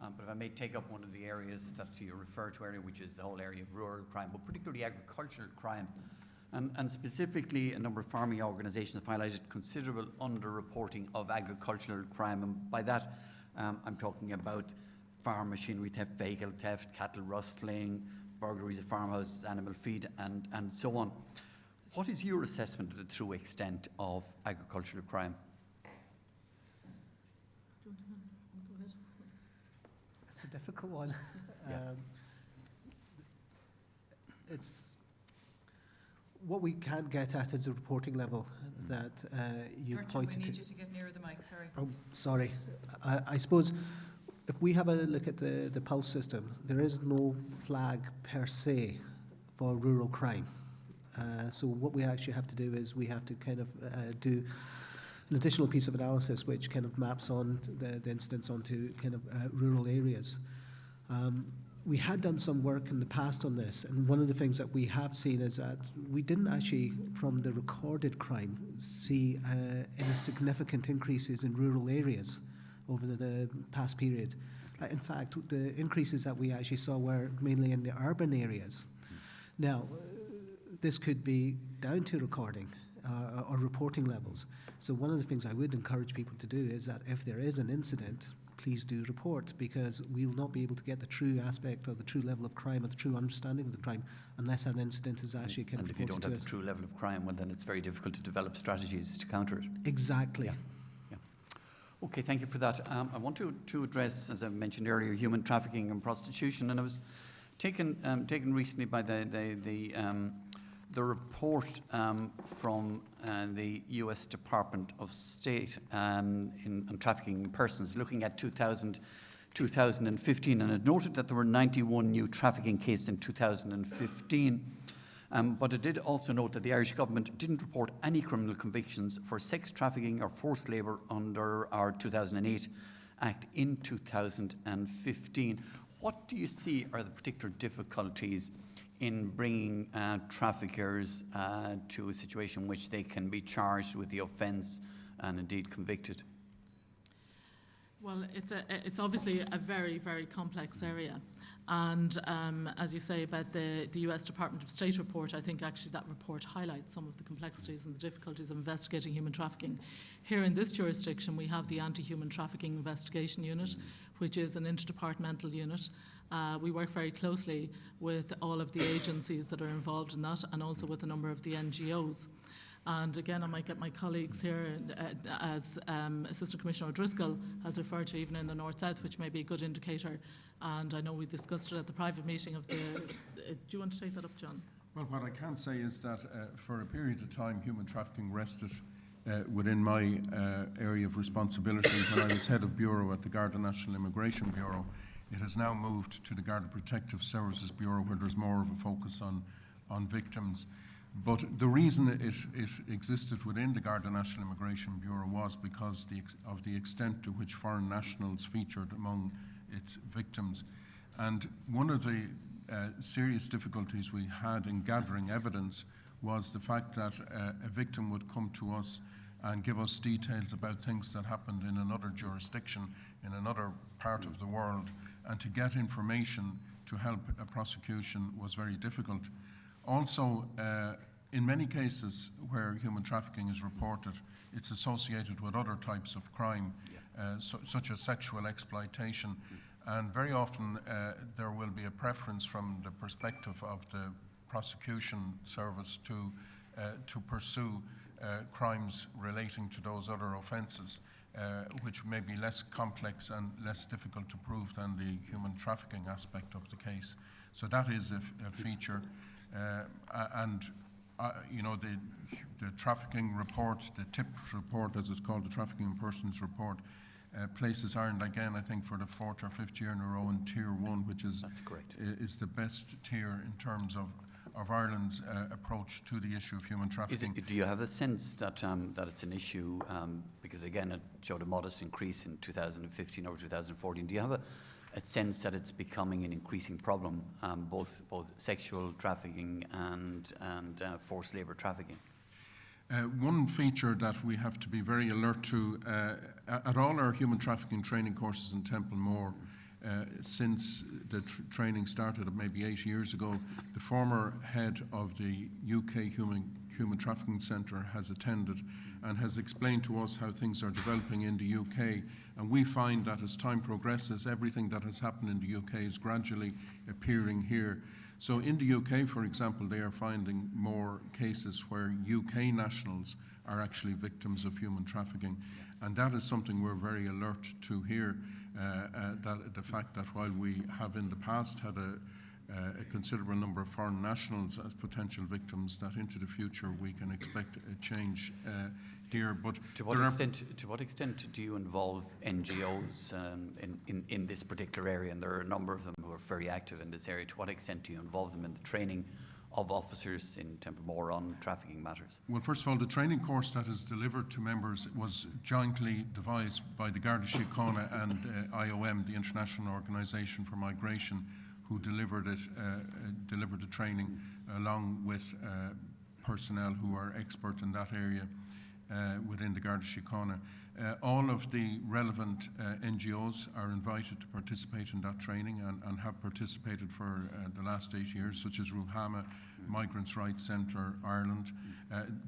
Speaker 10: But if I may take up one of the areas that you referred to earlier, which is the whole area of rural crime, but particularly agricultural crime. And specifically, a number of farming organisations have highlighted considerable underreporting of agricultural crime. And by that, I'm talking about farm machinery theft, vehicle theft, cattle rustling, burglaries of farmhouses, animal feed, and so on. What is your assessment of the true extent of agricultural crime?
Speaker 4: Go ahead.
Speaker 8: It's a difficult one. It's what we can't get at is a reporting level that you
Speaker 2: Gertrude,
Speaker 8: pointed
Speaker 2: we need
Speaker 8: to.
Speaker 2: you to get nearer the mic, sorry.
Speaker 8: Oh, sorry. I suppose if we have a look at the pulse system, there is no flag per se for rural crime. So what we actually have to do is we have to kind of do an additional piece of analysis which kind of maps on the incidents onto kind of rural areas. We had done some work in the past on this, and one of the things that we have seen is that we didn't actually, from the recorded crime, see any significant increases in rural areas over the past period. In fact, the increases that we actually saw were mainly in the urban areas. Now, this could be down to recording or reporting levels. So one of the things I would encourage people to do is that if there is an incident, please do report, because we will not be able to get the true aspect or the true level of crime or the true understanding of the crime unless that incident is actually kind of
Speaker 10: And if you
Speaker 8: reported
Speaker 10: don't
Speaker 8: to
Speaker 10: have
Speaker 8: us.
Speaker 10: the true level of crime, well, then it's very difficult to develop strategies to counter it.
Speaker 8: Exactly.
Speaker 10: Yeah. Okay, thank you for that. I want to address, as I mentioned earlier, human trafficking and prostitution, and I was taken recently by the report from the US Department of State on trafficking in persons, looking at 2015, and it noted that there were 91 new trafficking cases in 2015. But it did also note that the Irish government didn't report any criminal convictions for sex trafficking or forced labour under our 2008 Act in 2015. What do you see are the particular difficulties in bringing traffickers to a situation in which they can be charged with the offence and indeed convicted?
Speaker 4: Well, it's obviously a very, very complex area. And as you say about the US Department of State report, I think actually that report highlights some of the complexities and the difficulties of investigating human trafficking. Here in this jurisdiction, we have the Anti-Human Trafficking Investigation Unit, which is an interdepartmental unit. We work very closely with all of the agencies that are involved in that, and also with a number of the NGOs. And again, I might get my colleagues here, as Assistant Commissioner O'Driscoll has referred to, even in the North-South, which may be a good indicator. And I know we discussed it at the private meeting of the... do you want to take that up, John?
Speaker 9: Well, what I can say is that for a period of time, human trafficking rested within my area of responsibility when I was head of bureau at the Garda National Immigration Bureau. It has now moved to the Garda Protective Services Bureau, where there's more of a focus on victims. But the reason it existed within the Garda National Immigration Bureau was because of the extent to which foreign nationals featured among its victims. And one of the serious difficulties we had in gathering evidence was the fact that a victim would come to us and give us details about things that happened in another jurisdiction, in another part of the world, and to get information to help a prosecution was very difficult. Also, in many cases where human trafficking is reported, it's associated with other types of crime, such as sexual exploitation. And very often there will be a preference from the perspective of the prosecution service to pursue crimes relating to those other offences, which may be less complex and less difficult to prove than the human trafficking aspect of the case. So that is a feature. You know, the trafficking report, the TIPS report, as it's called, the Trafficking in Persons report, places Ireland again, I think, for the 4th or 5th year in a row in Tier 1, which is the best tier in terms of Ireland's approach to the issue of human trafficking.
Speaker 10: Do you have a sense that it's an issue, because again it showed a modest increase in 2015 over 2014, do you have a sense that it's becoming an increasing problem, both sexual trafficking and forced labour trafficking?
Speaker 9: One feature that we have to be very alert to at all our human trafficking training courses in Templemore since training started maybe 8 years ago, the former head of the UK Human Trafficking Centre has attended and has explained to us how things are developing in the UK. And we find that as time progresses, everything that has happened in the UK is gradually appearing here. So in the UK, for example, they are finding more cases where UK nationals are actually victims of human trafficking. And that is something we're very alert to here, that the fact that while we have in the past had a considerable number of foreign nationals as potential victims, that into the future we can expect a change here. But
Speaker 10: to what extent do you involve NGOs in this particular area? And there are a number of them who are very active in this area. To what extent do you involve them in the training of officers in Templemore on trafficking matters?
Speaker 9: Well, first of all, the training course that is delivered to members was jointly devised by the Garda Síochána and IOM, the International Organisation for Migration, who delivered the training along with personnel who are expert in that area within the Garda Síochána. All of the relevant NGOs are invited to participate in that training and have participated for the last 8 years, such as Ruhama, Migrants' Rights Centre, Ireland.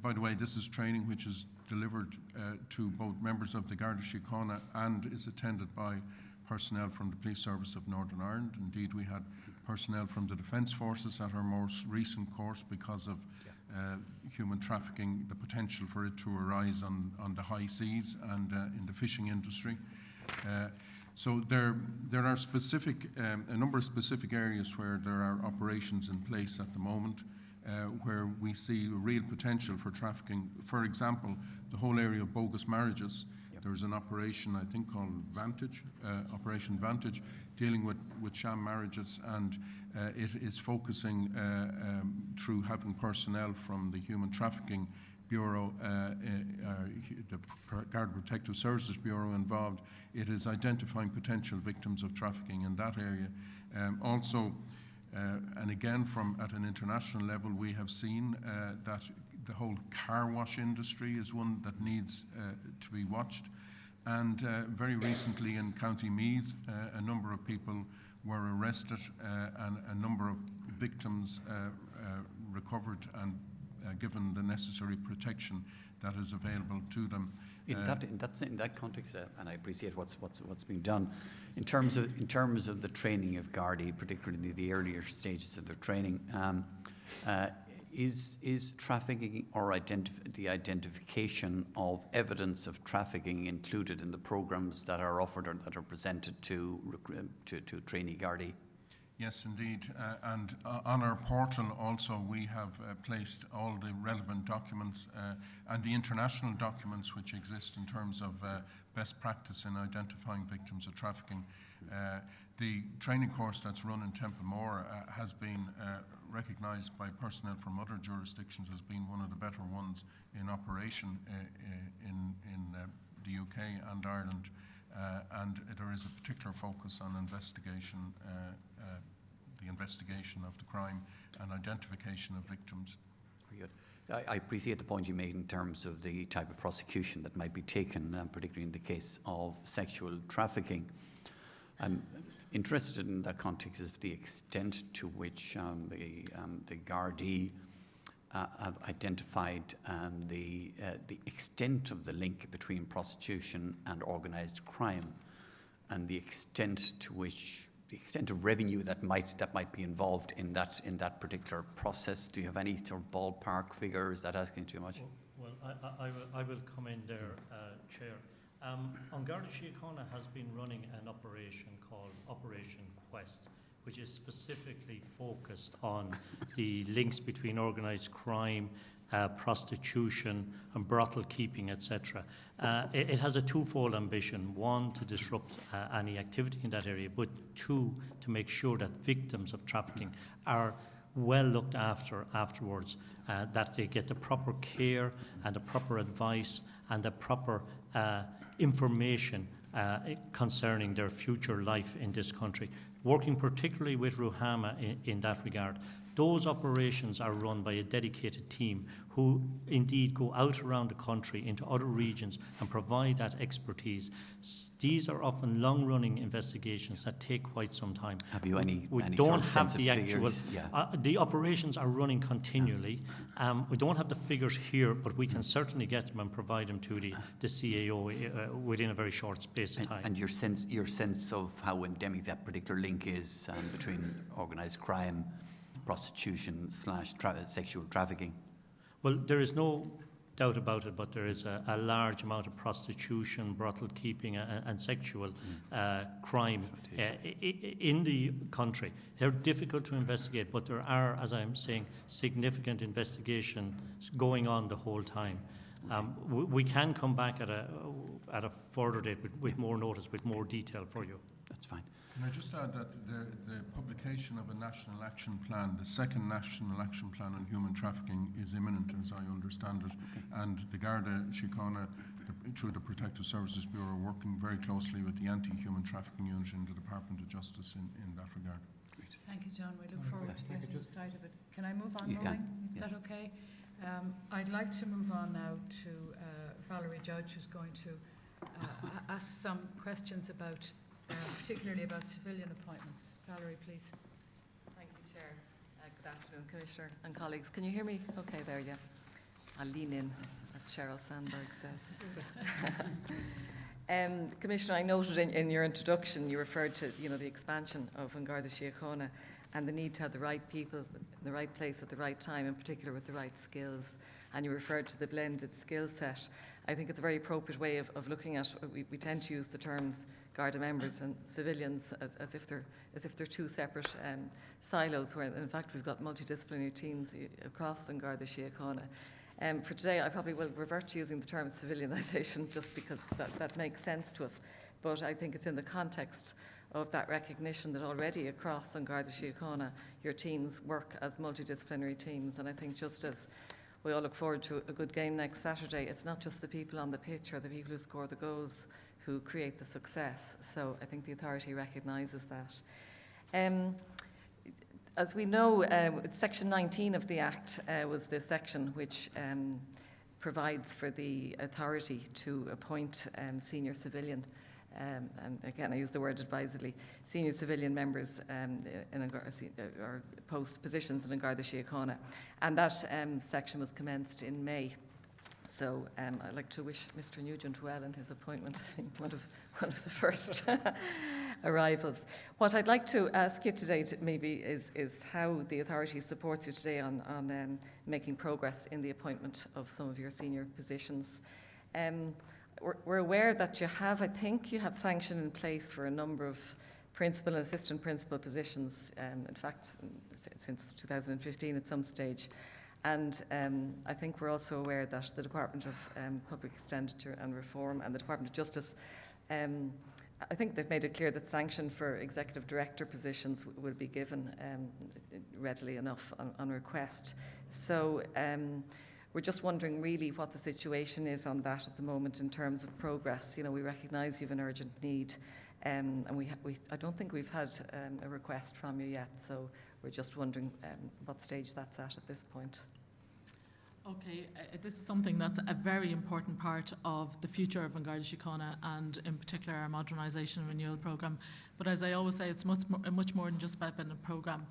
Speaker 9: By the way, this is training which is delivered to both members of the Garda Síochána and is attended by personnel from the Police Service of Northern Ireland. Indeed, we had personnel from the Defence Forces at our most recent course because of human trafficking, the potential for it to arise on the high seas and in the fishing industry. So there are a number of specific areas where there are operations in place at the moment where we see real potential for trafficking. For example, the whole area of bogus marriages. There's an operation, I think, called Vantage, Operation Vantage, dealing with sham marriages, and it is focusing through having personnel from the Human Trafficking Bureau, the Garda Protective Services Bureau involved. It is identifying potential victims of trafficking in that area. Also, and again, at an international level, we have seen that the whole car wash industry is one that needs to be watched. And very recently in County Meath, a number of people were arrested and a number of victims recovered and given the necessary protection that is available to them.
Speaker 10: In that context, and I appreciate what's being done, in terms of the training of Gardaí, particularly the earlier stages of their training, is trafficking or the identification of evidence of trafficking included in the programs that are offered or that are presented to trainee Gardaí?
Speaker 9: Yes, indeed. And on our portal also we have placed all the relevant documents and the international documents which exist in terms of best practice in identifying victims of trafficking. The training course that's run in Templemore has been recognised by personnel from other jurisdictions as being one of the better ones in operation in the UK and Ireland. And there is a particular focus on investigation, the investigation of the crime and identification of victims.
Speaker 10: Very good. I appreciate the point you made in terms of the type of prosecution that might be taken, particularly in the case of sexual trafficking. I'm interested in that context of the extent to which the Gardaí have identified the extent of the link between prostitution and organised crime, and the extent of revenue that might be involved in that particular process. Do you have any sort of ballpark figure? Is that asking too much?
Speaker 7: Well, I will come in there, Chair. On Garda Síochána has been running an operation called Operation Quest, which is specifically focused on the links between organised crime, prostitution and brothel keeping, etc. It has a twofold ambition: one, to disrupt any activity in that area, but two, to make sure that victims of trafficking are well looked after afterwards, that they get the proper care and the proper advice and the proper information concerning their future life in this country. Working particularly with Ruhama in that regard. those operations are run by a dedicated team who indeed go out around the country into other regions and provide that expertise. These are often long-running investigations that take quite some time.
Speaker 10: Have you any
Speaker 7: We
Speaker 10: any
Speaker 7: don't
Speaker 10: sort of
Speaker 7: have
Speaker 10: sense of
Speaker 7: the actual.
Speaker 10: figures? Yeah.
Speaker 7: The operations are running continually. We don't have the figures here, but we can certainly get them and provide them to the CAO within a very short space of time.
Speaker 10: And your sense of how endemic that particular link is between organised crime, prostitution / sexual trafficking?
Speaker 7: Well, there is no doubt about it, but there is a large amount of prostitution, brothel keeping and sexual crime in the country. They're difficult to investigate, but there are, as I'm saying, significant investigations going on the whole time. We can come back at a further date with more notice, with more detail for you.
Speaker 10: That's fine.
Speaker 9: Can I just add that the publication of a national action plan, the second national action plan on human trafficking, is imminent, as I understand it, and the Garda Síochána, through the Protective Services Bureau, are working very closely with the Anti-Human Trafficking Unit in the Department of Justice in that regard.
Speaker 10: Great.
Speaker 2: Thank you, John. We look forward to getting the start of it. Can I move on,
Speaker 10: You
Speaker 2: Maureen?
Speaker 10: can,
Speaker 2: Is
Speaker 10: yes.
Speaker 2: that okay? I'd like to move on now to Valerie Judge, who's going to ask some questions about, particularly about civilian appointments. Valerie, please.
Speaker 11: Thank you, Chair. Good afternoon, Commissioner and colleagues. Can you hear me? Okay, there, yeah. I'll lean in, as Sheryl Sandberg says. Commissioner, I noted in your introduction you referred to the expansion of Garda Síochána and the need to have the right people in the right place at the right time, in particular with the right skills. And you referred to the blended skill set. I think it's a very appropriate way of looking at. We tend to use the terms Garda members and civilians as if they're two separate silos, where in fact we've got multidisciplinary teams across Garda Síochána. For today, I probably will revert to using the term civilianisation just because that makes sense to us. But I think it's in the context of that recognition that already across Garda Síochána your teams work as multidisciplinary teams. And I think just as we all look forward to a good game next Saturday, it's not just the people on the pitch or the people who score the goals who create the success. So I think the authority recognises that. As we know, Section 19 of the Act was the section which provides for the authority to appoint senior civilian, and again I use the word advisedly, senior civilian members or post positions in Garda Síochána. And that section was commenced in May. So I'd like to wish Mr. Nugent well in his appointment, I think one of the first arrivals. What I'd like to ask you today is how the authority supports you today on making progress in the appointment of some of your senior positions. We're aware that you have sanction in place for a number of principal and assistant principal positions, in fact, since 2015 at some stage. And I think we're also aware that the Department of Public Expenditure and Reform and the Department of Justice, I think they've made it clear that sanction for executive director positions will be given readily enough on request. So we're just wondering really what the situation is on that at the moment in terms of progress. We recognise you have an urgent need, and I don't think we've had a request from you yet, so we're just wondering what stage that's at this point.
Speaker 4: Okay, this is something that's a very important part of the future of Garda Síochána and in particular our modernisation and renewal programme. But as I always say, it's much more than just about being a programme.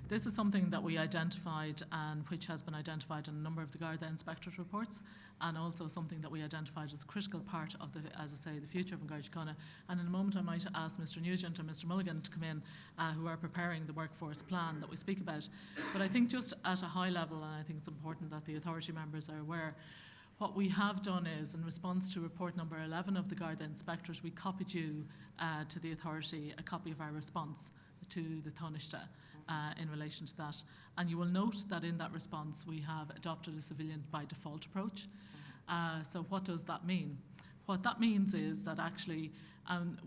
Speaker 4: This is something that we identified and which has been identified in a number of the Garda Inspectorate reports, and also something that we identified as a critical part of the future of Garda Síochána. And in a moment I might ask Mr. Nugent and Mr. Mulligan to come in, who are preparing the workforce plan that we speak about. But I think just at a high level, and I think it's important that the authority members are aware, what we have done is, in response to report number 11 of the Garda Inspectorate, we copied you to the authority a copy of our response to the Taoiseach in relation to that. And you will note that in that response we have adopted a civilian by default approach. So what does that mean? What that means is that actually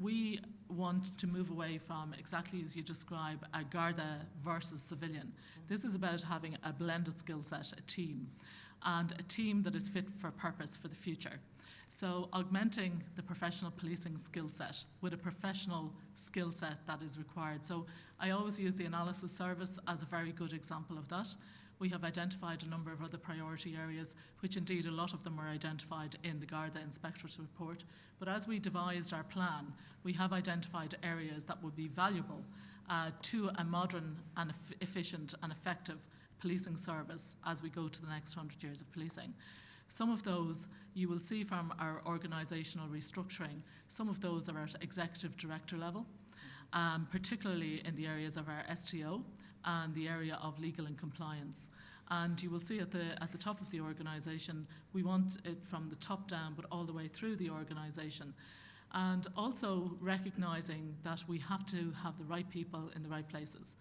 Speaker 4: we want to move away from, exactly as you describe, a Garda versus civilian. This is about having a blended skill set, a team. and a team that is fit for purpose for the future. So augmenting the professional policing skill set with a professional skill set that is required. So I always use the analysis service as a very good example of that. We have identified a number of other priority areas, which indeed a lot of them were identified in the Garda Inspectorate report. But as we devised our plan, we have identified areas that would be valuable to a modern and efficient and effective policing service as we go to the next 100 years of policing. Some of those you will see from our organisational restructuring. Some of those are at executive director level, particularly in the areas of our STO and the area of legal and compliance. And you will see at the top of the organisation, we want it from the top down, but all the way through the organisation. And also recognising that we have to have the right people in the right places.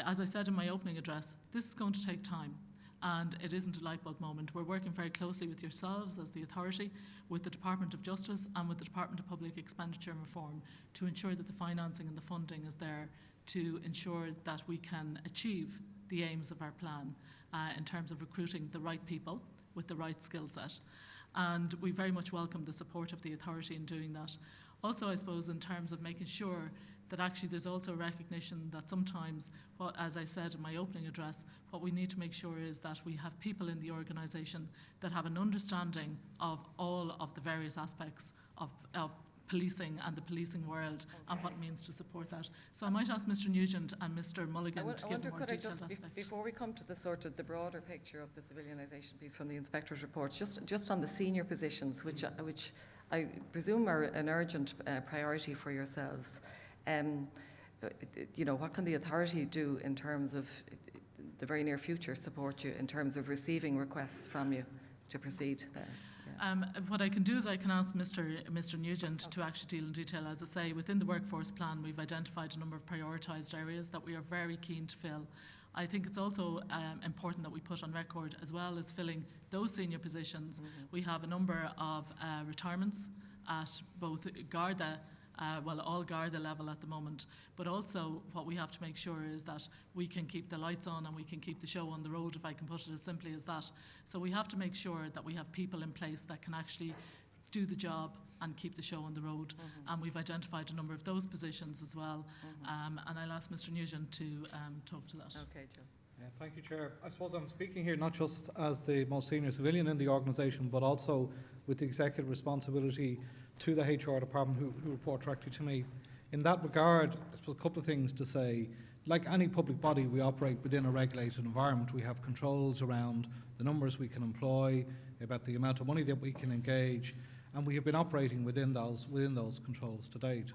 Speaker 4: As I said in my opening address, this is going to take time. And it isn't a light bulb moment. We're working very closely with yourselves as the authority, with the Department of Justice and with the Department of Public Expenditure and Reform to ensure that the financing and the funding is there to ensure that we can achieve the aims of our plan in terms of recruiting the right people with the right skill set. And we very much welcome the support of the authority in doing that. Also, I suppose, in terms of making sure that actually there's also recognition that sometimes, as I said in my opening address, what we need to make sure is that we have people in the organisation that have an understanding of all of the various aspects of policing and the policing world and what it means to support that. So I might ask Mr. Nugent and Mr. Mulligan to give a more detailed aspect.
Speaker 11: Before we come to the sort of the broader picture of the civilianisation piece from the Inspector's reports, just on the senior positions, which I presume are an urgent priority for yourselves. What can the authority do in terms of the very near future support you in terms of receiving requests from you to proceed there?
Speaker 4: What I can do is I can ask Mr. Nugent to actually deal in detail. As I say, within the workforce plan, we've identified a number of prioritised areas that we are very keen to fill. I think it's also important that we put on record, as well as filling those senior positions, we have a number of retirements at both Garda, all Garda level at the moment, but also what we have to make sure is that we can keep the lights on and we can keep the show on the road, if I can put it as simply as that. So we have to make sure that we have people in place that can actually do the job and keep the show on the road. And we've identified a number of those positions as well. And I'll ask Mr. Nugent to talk to that.
Speaker 11: Okay, Joe.
Speaker 12: Yeah, thank you, Chair. I suppose I'm speaking here not just as the most senior civilian in the organisation, but also with the executive responsibility to the HR department who report directly to me. In that regard, I suppose a couple of things to say. Like any public body, we operate within a regulated environment. We have controls around the numbers we can employ, about the amount of money that we can engage, and we have been operating within those controls to date.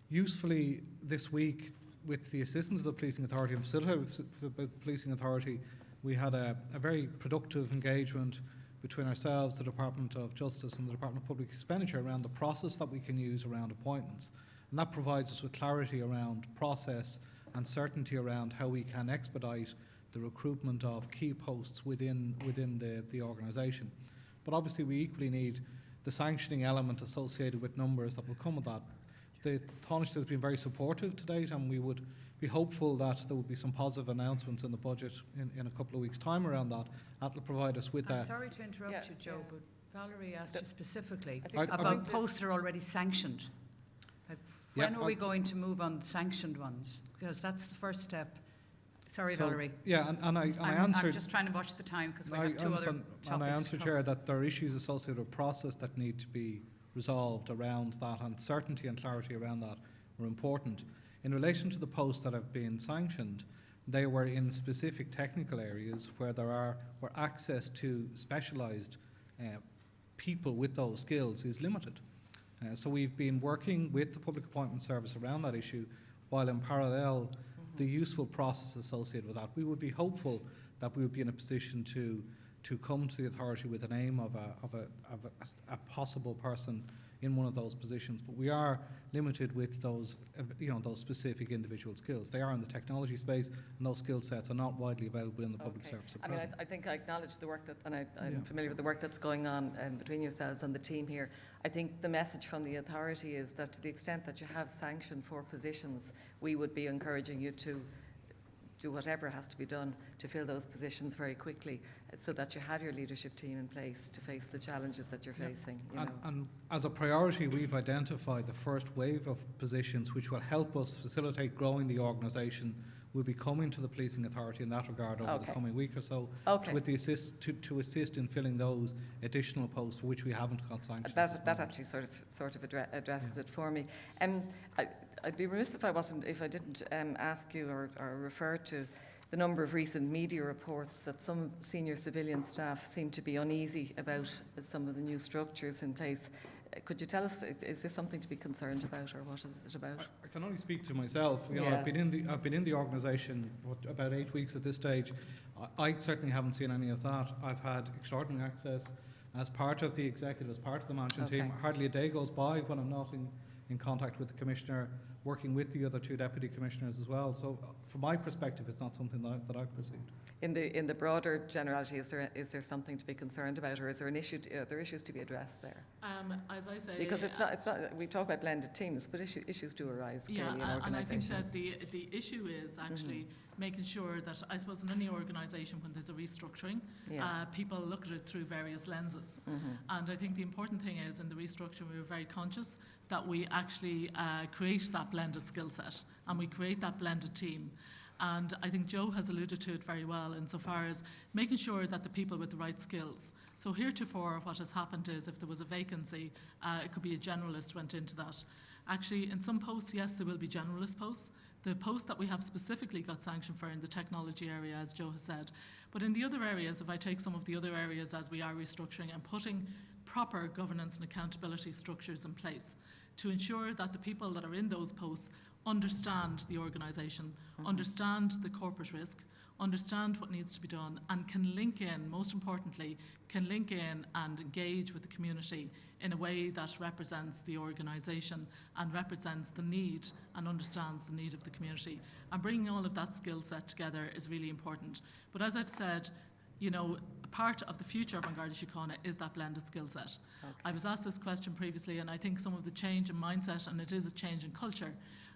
Speaker 12: Usefully, this week, with the assistance of the Policing Authority and facilitated the Policing Authority, we had a very productive engagement between ourselves, the Department of Justice and the Department of Public Expenditure around the process that we can use around appointments. And that provides us with clarity around process and certainty around how we can expedite the recruitment of key posts within the organisation. But obviously we equally need the sanctioning element associated with numbers that will come with that. The Taoiseach has been very supportive to date, and we would be hopeful that there would be some positive announcements in the budget in a couple of weeks' time around that. That will provide us with that.
Speaker 2: I'm sorry to interrupt you, Joe, but Valerie asked you specifically
Speaker 11: I
Speaker 2: about posts that are already sanctioned. When are we going to move on sanctioned ones? Because that's the first step. Sorry, Valerie.
Speaker 12: Yeah, and I answered.
Speaker 2: I'm just trying to watch the time because we have two other topics.
Speaker 12: And I answered, Chair, that there are issues associated with process that need to be resolved around that, and certainty and clarity around that were important. In relation to the posts that have been sanctioned, they were in specific technical areas where where access to specialised people with those skills is limited. So we've been working with the Public Appointment Service around that issue, while in parallel, the useful process associated with that. We would be hopeful that we would be in a position to come to the authority with a name of a possible person in one of those positions, but we are limited with those specific individual skills. They are in the technology space, and those skill sets are not widely available in the public service at present.
Speaker 11: I think I acknowledge the work I'm familiar with the work that's going on between yourselves and the team here. I think the message from the authority is that to the extent that you have sanction for positions, we would be encouraging you to do whatever has to be done to fill those positions very quickly, so that you have your leadership team in place to face the challenges that you're facing.
Speaker 12: And as a priority, we've identified the first wave of positions which will help us facilitate growing the organisation. We'll be coming to the Policing Authority in that regard over the coming week or so with the to assist in filling those additional posts for which we haven't got sanctions.
Speaker 11: That actually sort of addresses it for me. I'd be remiss if I didn't ask you or refer to the number of recent media reports that some senior civilian staff seem to be uneasy about some of the new structures in place. Could you tell us, is this something to be concerned about, or what is it about?
Speaker 12: I can only speak to myself. You know, I've been in the organisation about 8 weeks at this stage. I certainly haven't seen any of that. I've had extraordinary access as part of the executive, as part of the management team. Hardly a day goes by when I'm not in contact with the Commissioner, working with the other 2 Deputy Commissioners as well. So from my perspective, it's not something that I've perceived.
Speaker 11: In the broader generality, is there something to be concerned about, or is there an issue? Are there issues to be addressed there?
Speaker 4: As I say,
Speaker 11: because it's not. We talk about blended teams, but issues do arise clearly in organisations.
Speaker 4: And I think that the issue is actually making sure that, I suppose, in any organisation when there's a restructuring, people look at it through various lenses. And I think the important thing is in the restructuring we were very conscious that we actually create that blended skill set and we create that blended team. And I think Joe has alluded to it very well insofar as making sure that the people with the right skills. So heretofore what has happened is if there was a vacancy, it could be a generalist went into that. Actually, in some posts, yes, there will be generalist posts. The post that we have specifically got sanctioned for in the technology area, as Joe has said. But in the other areas, if I take some of the other areas as we are restructuring and putting proper governance and accountability structures in place to ensure that the people that are in those posts understand the organisation, understand the corporate risk, understand what needs to be done, and can link in, most importantly, can link in and engage with the community in a way that represents the organisation and represents the need and understands the need of the community. And bringing all of that skill set together is really important. But as I've said, you know, part of the future of Garda Síochána is that blended skill set. I was asked this question previously, and I think some of the change in mindset, and it is a change in culture,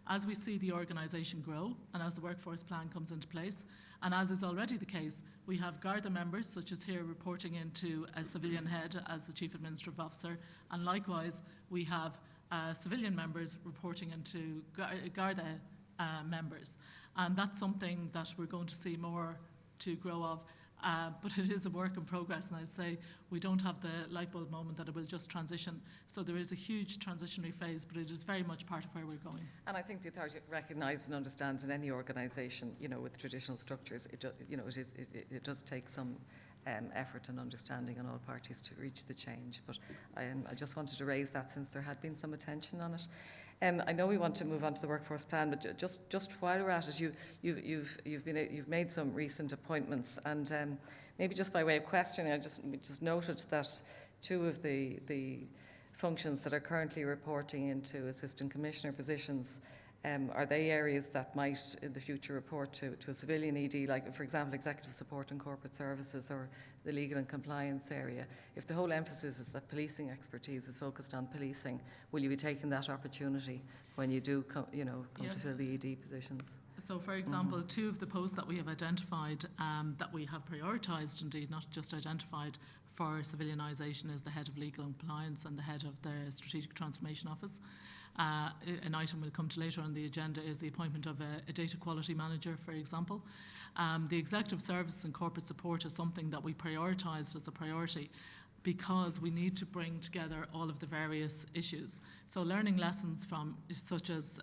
Speaker 4: as we see the organisation grow and as the workforce plan comes into place, and as is already the case, we have Garda members, such as here, reporting into a civilian head as the Chief Administrative Officer, and likewise we have civilian members reporting into Garda members. And that's something that we're going to see more to grow of. But it is a work in progress, and I'd say we don't have the light bulb moment that it will just transition. So there is a huge transitionary phase, but it is very much part of where we're going.
Speaker 11: And I think the authority recognises and understands in any organisation, you know, with traditional structures, it does take some effort and understanding on all parties to reach the change. But I just wanted to raise that since there had been some attention on it. I know we want to move on to the workforce plan, but just while we're at it, you've made some recent appointments, and maybe just by way of questioning, I just noted that 2 of the functions that are currently reporting into assistant commissioner positions, are they areas that might in the future report to a civilian ED, like for example executive support and corporate services or the legal and compliance area? If the whole emphasis is that policing expertise is focused on policing, will you be taking that opportunity when you do come to fill the ED positions?
Speaker 4: So for example, 2 of the posts that we have identified, that we have prioritised indeed, not just identified for civilianisation, is the head of legal and compliance and the head of the strategic transformation office. An item we'll come to later on the agenda is the appointment of a data quality manager, for example. The executive services and corporate support is something that we prioritised as a priority because we need to bring together all of the various issues. So learning lessons from, such as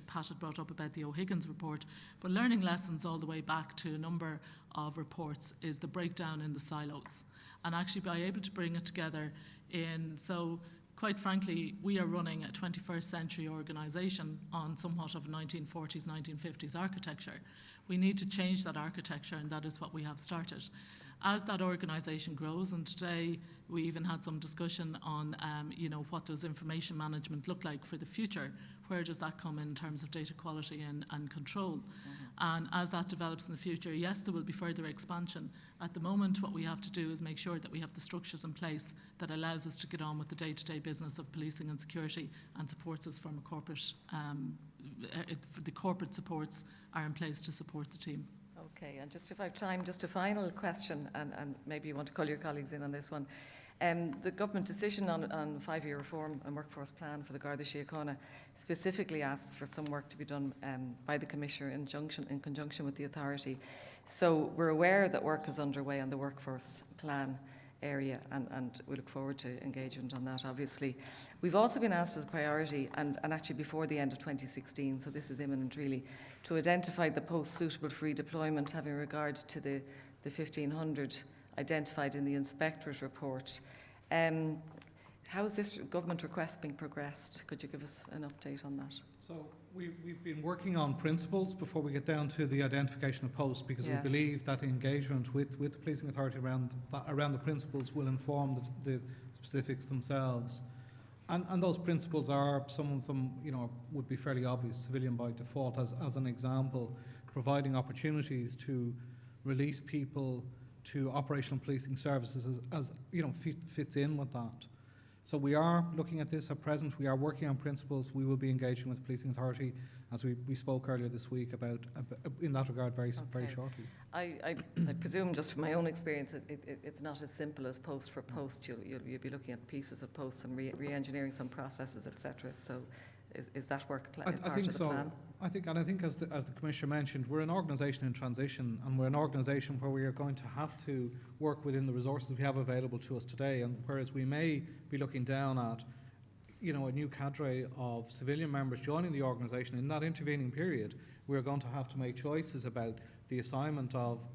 Speaker 4: Pat had brought up about the O'Higgins report, but learning lessons all the way back to a number of reports is the breakdown in the silos. And actually be able to bring it together quite frankly, we are running a 21st century organisation on somewhat of 1940s, 1950s architecture. We need to change that architecture, and that is what we have started. As that organisation grows, and today we even had some discussion on, what does information management look like for the future? Where does that come in terms of data quality and control? And as that develops in the future, yes, there will be further expansion. At the moment, what we have to do is make sure that we have the structures in place that allows us to get on with the day-to-day business of policing and security and supports us from a corporate the corporate supports are in place to support the team.
Speaker 11: Okay, and just if I have time, just a final question, and maybe you want to call your colleagues in on this one. The government decision on 5-year reform and workforce plan for the Garda Síochána specifically asks for some work to be done by the Commissioner in conjunction with the authority. So we're aware that work is underway on the workforce plan area, and we look forward to engagement on that, obviously. We've also been asked as a priority, and actually before the end of 2016, so this is imminent really, to identify the posts suitable for redeployment, having regard to the 1,500 identified in the Inspector's report. How is this government request being progressed? Could you give us an update on that?
Speaker 12: So we've been working on principles before we get down to the identification of posts, because
Speaker 11: Yes.
Speaker 12: we believe that the engagement with the policing authority around the principles will inform the specifics themselves. And those principles are, some of them, would be fairly obvious, civilian by default, as an example, providing opportunities to release people to operational policing services as fits in with that. So we are looking at this at present. We are working on principles. We will be engaging with the policing authority, as we spoke earlier this week about in that regard very shortly.
Speaker 11: I presume, just from my own experience, it's not as simple as post for post. You'll be looking at pieces of posts and re-engineering some processes, etc. So is that work part of the plan?
Speaker 12: I think as the Commissioner mentioned, we're an organisation in transition, and we're an organisation where we are going to have to work within the resources we have available to us today. And whereas we may be looking down at, a new cadre of civilian members joining the organisation, in that intervening period, we're going to have to make choices about the assignment of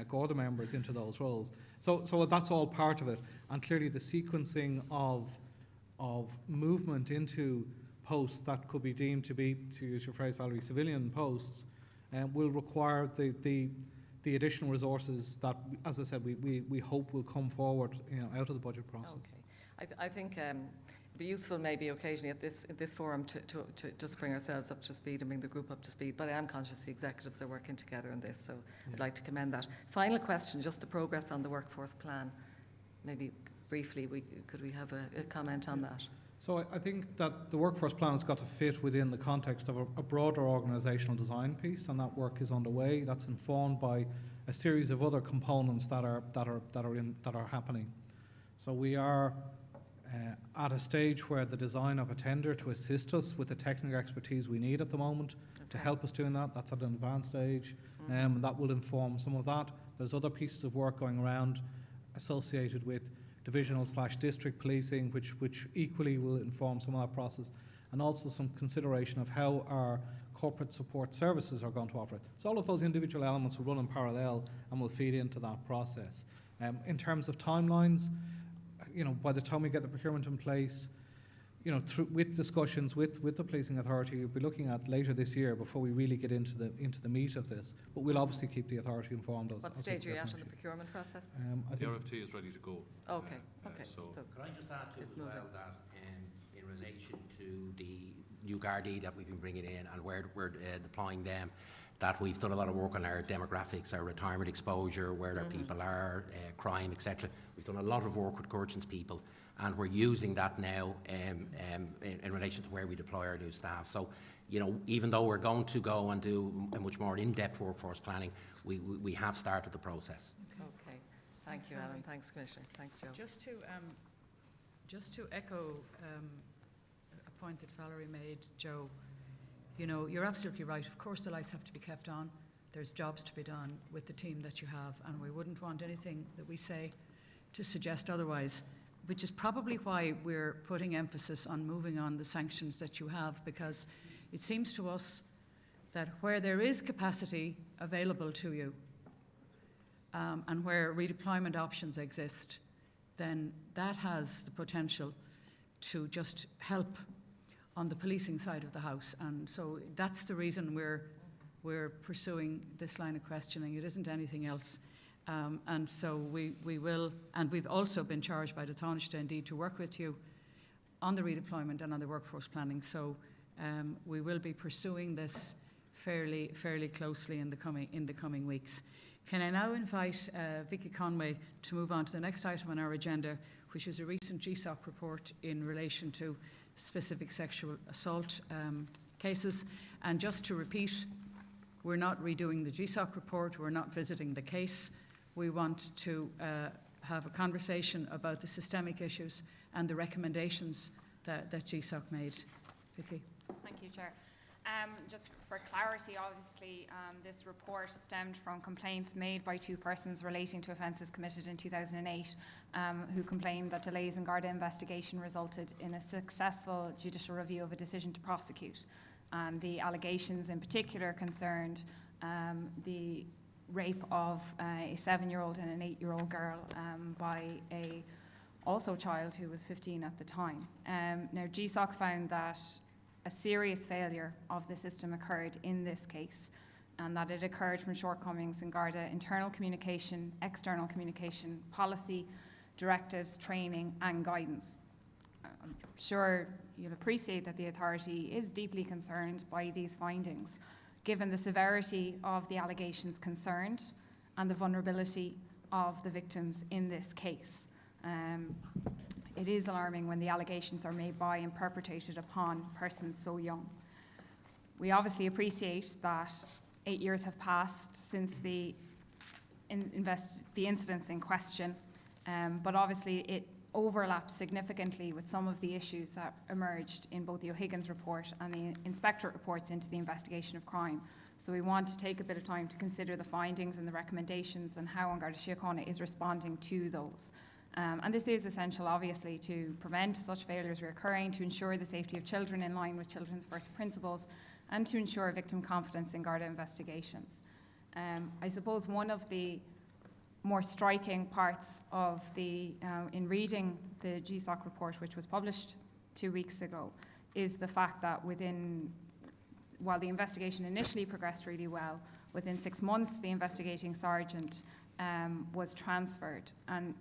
Speaker 12: Garda members into those roles. So that's all part of it. And clearly the sequencing of movement into posts that could be deemed to be, to use your phrase, Valerie, civilian posts, will require the additional resources that, as I said, we hope will come forward, out of the budget process.
Speaker 11: Okay. I think it'd be useful maybe occasionally at this forum to just bring ourselves up to speed and bring the group up to speed. But I am conscious the executives are working together on this, so I'd like to commend that. Final question, just the progress on the workforce plan. Maybe briefly, could we have a comment on that?
Speaker 12: So I think that the workforce plan has got to fit within the context of a broader organisational design piece, and that work is underway. That's informed by a series of other components that are happening. So we are at a stage where the design of a tender to assist us with the technical expertise we need at the moment to help us doing that. That's at an advanced stage, and that will inform some of that. There's other pieces of work going around associated with divisional/district policing, which equally will inform some of that process, and also some consideration of how our corporate support services are going to operate. So all of those individual elements will run in parallel and will feed into that process. In terms of timelines, by the time we get the procurement in place, with discussions with the policing authority, we'll be looking at later this year before we really get into the meat of this. But we'll obviously keep the authority informed.
Speaker 11: What stage are you at in the procurement process?
Speaker 13: The RFT is ready to go.
Speaker 11: Okay.
Speaker 13: So
Speaker 14: could I just add to as well that in relation to the new Gardaí that we've been bringing in and where we're deploying them, that we've done a lot of work on our demographics, our retirement exposure, where our people are, crime, etc. We've done a lot of work with Gurchan's people, and we're using that now in relation to where we deploy our new staff. So, even though we're going to go and do a much more in-depth workforce planning, we have started the process.
Speaker 11: Okay. Thank you, Alan. Thanks, Commissioner. Thanks, Joe.
Speaker 2: Just to echo a point that Valerie made, Joe, you're absolutely right. Of course the lights have to be kept on. There's jobs to be done with the team that you have, and we wouldn't want anything that we say to suggest otherwise, which is probably why we're putting emphasis on moving on the sanctions that you have, because it seems to us that where there is capacity available to you, and where redeployment options exist, then that has the potential to just help on the policing side of the house. And so that's the reason we're pursuing this line of questioning. It isn't anything else. And so we will, and we've also been charged by the Taoiseach indeed to work with you on the redeployment and on the workforce planning. So we will be pursuing this fairly closely in the coming weeks. Can I now invite Vicky Conway to move on to the next item on our agenda, which is a recent GSOC report in relation to specific sexual assault cases. And just to repeat, we're not redoing the GSOC report, we're not visiting the case. We want to have a conversation about the systemic issues and the recommendations that GSOC made. Vicky.
Speaker 15: Thank you, Chair. Just for clarity, obviously, this report stemmed from complaints made by 2 persons relating to offences committed in 2008 who complained that delays in Garda investigation resulted in a successful judicial review of a decision to prosecute. And the allegations in particular concerned the rape of a 7-year-old and an 8-year-old girl by a also child who was 15 at the time. Now, GSOC found that a serious failure of the system occurred in this case, and that it occurred from shortcomings in Garda internal communication, external communication, policy, directives, training and guidance. I'm sure you'll appreciate that the authority is deeply concerned by these findings, given the severity of the allegations concerned and the vulnerability of the victims in this case. It is alarming when the allegations are made by and perpetrated upon persons so young. We obviously appreciate that 8 years have passed since the incidents in question, but obviously it overlaps significantly with some of the issues that emerged in both the O'Higgins report and the inspectorate reports into the investigation of crime. So we want to take a bit of time to consider the findings and the recommendations and how Garda Síochána is responding to those. And this is essential, obviously, to prevent such failures reoccurring, to ensure the safety of children in line with children's first principles, and to ensure victim confidence in Garda investigations. I suppose one of the more striking parts of in reading the GSOC report, which was published 2 weeks ago, is the fact that while the investigation initially progressed really well, within 6 months the investigating sergeant was transferred, and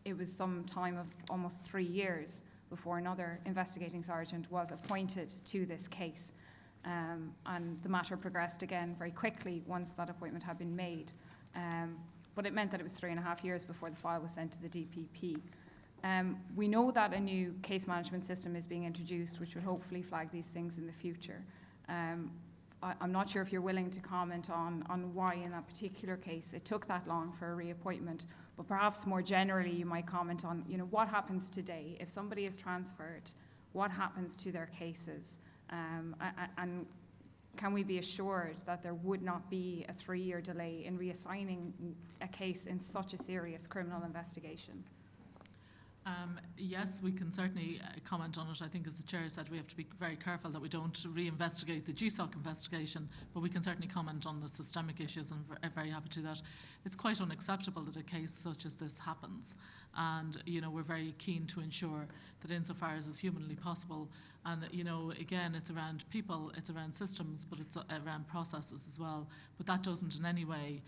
Speaker 15: it was some time of almost 3 years before another investigating sergeant was appointed to this case. And the matter progressed again very quickly once that appointment had been made. But it meant that it was 3.5 years before the file was sent to the DPP. We know that a new case management system is being introduced, which would hopefully flag these things in the future. I'm not sure if you're willing to comment on why in that particular case it took that long for a reappointment, but perhaps more generally you might comment on, what happens today if somebody is transferred, what happens to their cases, and can we be assured that there would not be a 3-year delay in reassigning a case in such a serious criminal investigation?
Speaker 4: Yes, we can certainly comment on it. I think, as the Chair said, we have to be very careful that we don't reinvestigate the GSOC investigation, but we can certainly comment on the systemic issues, and I'm very happy to do that. It's quite unacceptable that a case such as this happens, and we're very keen to ensure that insofar as is humanly possible, and again, it's around people, it's around systems, but it's around processes as well, but that doesn't in any way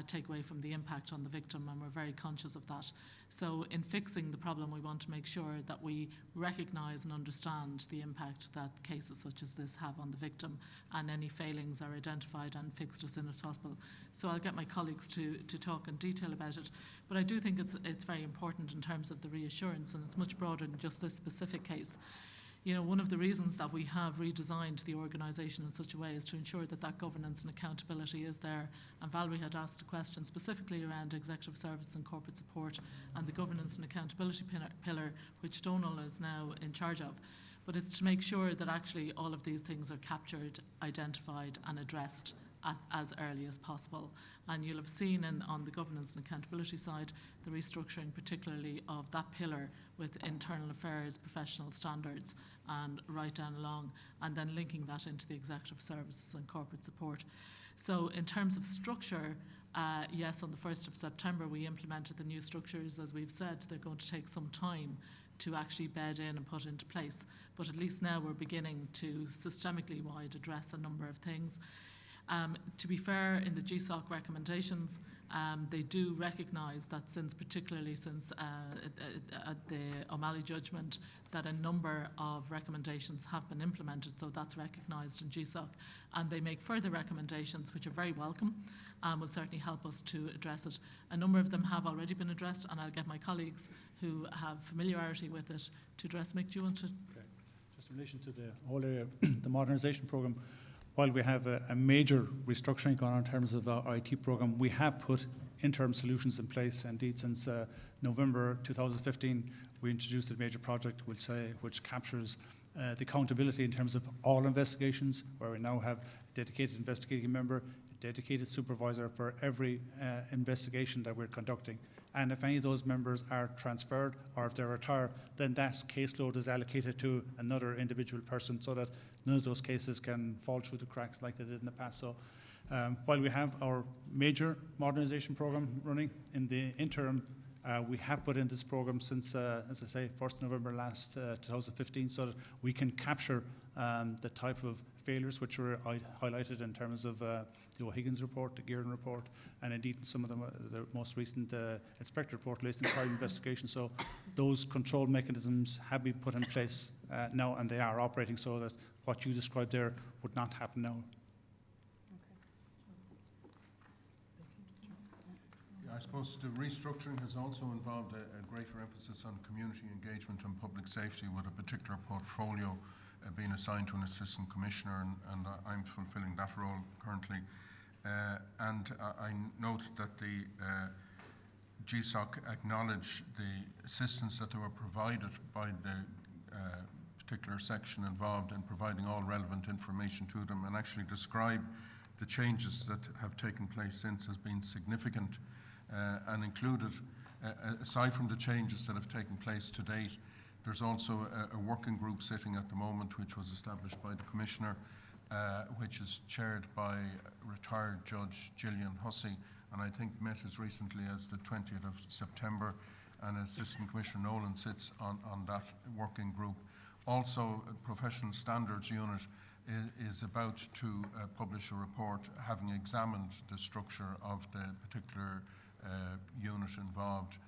Speaker 4: take away from the impact on the victim, and we're very conscious of that. So in fixing the problem, we want to make sure that we recognise and understand the impact that cases such as this have on the victim, and any failings are identified and fixed as soon as possible. So I'll get my colleagues to talk in detail about it, but I do think it's very important in terms of the reassurance, and it's much broader than just this specific case. One of the reasons that we have redesigned the organisation in such a way is to ensure that governance and accountability is there. And Valerie had asked a question specifically around executive service and corporate support and the governance and accountability pillar, which Donal is now in charge of. But it's to make sure that actually all of these things are captured, identified and addressed as early as possible. And you'll have seen on the governance and accountability side the restructuring particularly of that pillar with internal affairs, professional standards and right down along, and then linking that into the executive services and corporate support. So in terms of structure, yes, on the 1st of September we implemented the new structures. As we've said, they're going to take some time to actually bed in and put into place, but at least now we're beginning to systemically wide address a number of things. To be fair, in the GSOC recommendations, they do recognise that particularly since the O'Malley judgment, that a number of recommendations have been implemented, so that's recognised in GSOC. And they make further recommendations which are very welcome and will certainly help us to address it. A number of them have already been addressed, and I'll get my colleagues who have familiarity with it to address. Mick, do you want to?
Speaker 16: Okay. Just in relation to the whole area, the modernisation programme, while we have a major restructuring going on in terms of our IT program, we have put interim solutions in place. Indeed, since November 2015, we introduced a major project which captures the accountability in terms of all investigations, where we now have a dedicated investigating member, a dedicated supervisor for every investigation that we're conducting. And if any of those members are transferred or if they retire, then that caseload is allocated to another individual person so that none of those cases can fall through the cracks like they did in the past. So while we have our major modernisation programme running, in the interim, we have put in this programme since, as I say, 1st November last 2015, so that we can capture the type of failures which were highlighted in terms of the O'Higgins report, the Gearan report, and indeed some of the most recent inspector report, lacing crime investigation. So those control mechanisms have been put in place now, and they are operating so that what you described there would not happen now.
Speaker 9: I suppose the restructuring has also involved a greater emphasis on community engagement and public safety, with a particular portfolio being assigned to an assistant commissioner, and I'm fulfilling that role currently. And I note that the GSOC acknowledged the assistance that they were provided by the particular section involved in providing all relevant information to them, and actually describe the changes that have taken place since as being significant, and included, aside from the changes that have taken place to date, there's also a working group sitting at the moment, which was established by the Commissioner, which is chaired by retired Judge Gillian Hussey, and I think met as recently as the 20th of September, and Assistant Commissioner Nolan sits on that working group. Also, a Professional Standards Unit is about to publish a report having examined the structure of the particular unit involved,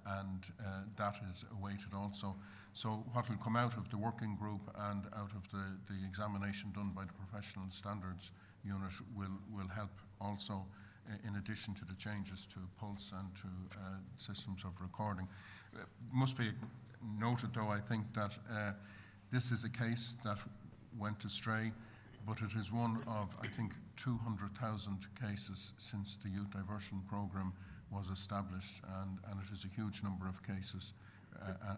Speaker 9: and that is awaited also. So what will come out of the working group and out of the examination done by the Professional Standards Unit will help also, in addition to the changes to Pulse and to systems of recording. Must be noted, though, I think, that this is a case that went astray, but it is one of, I think, 200,000 cases since the Youth Diversion Programme was established, and it is a huge number of cases,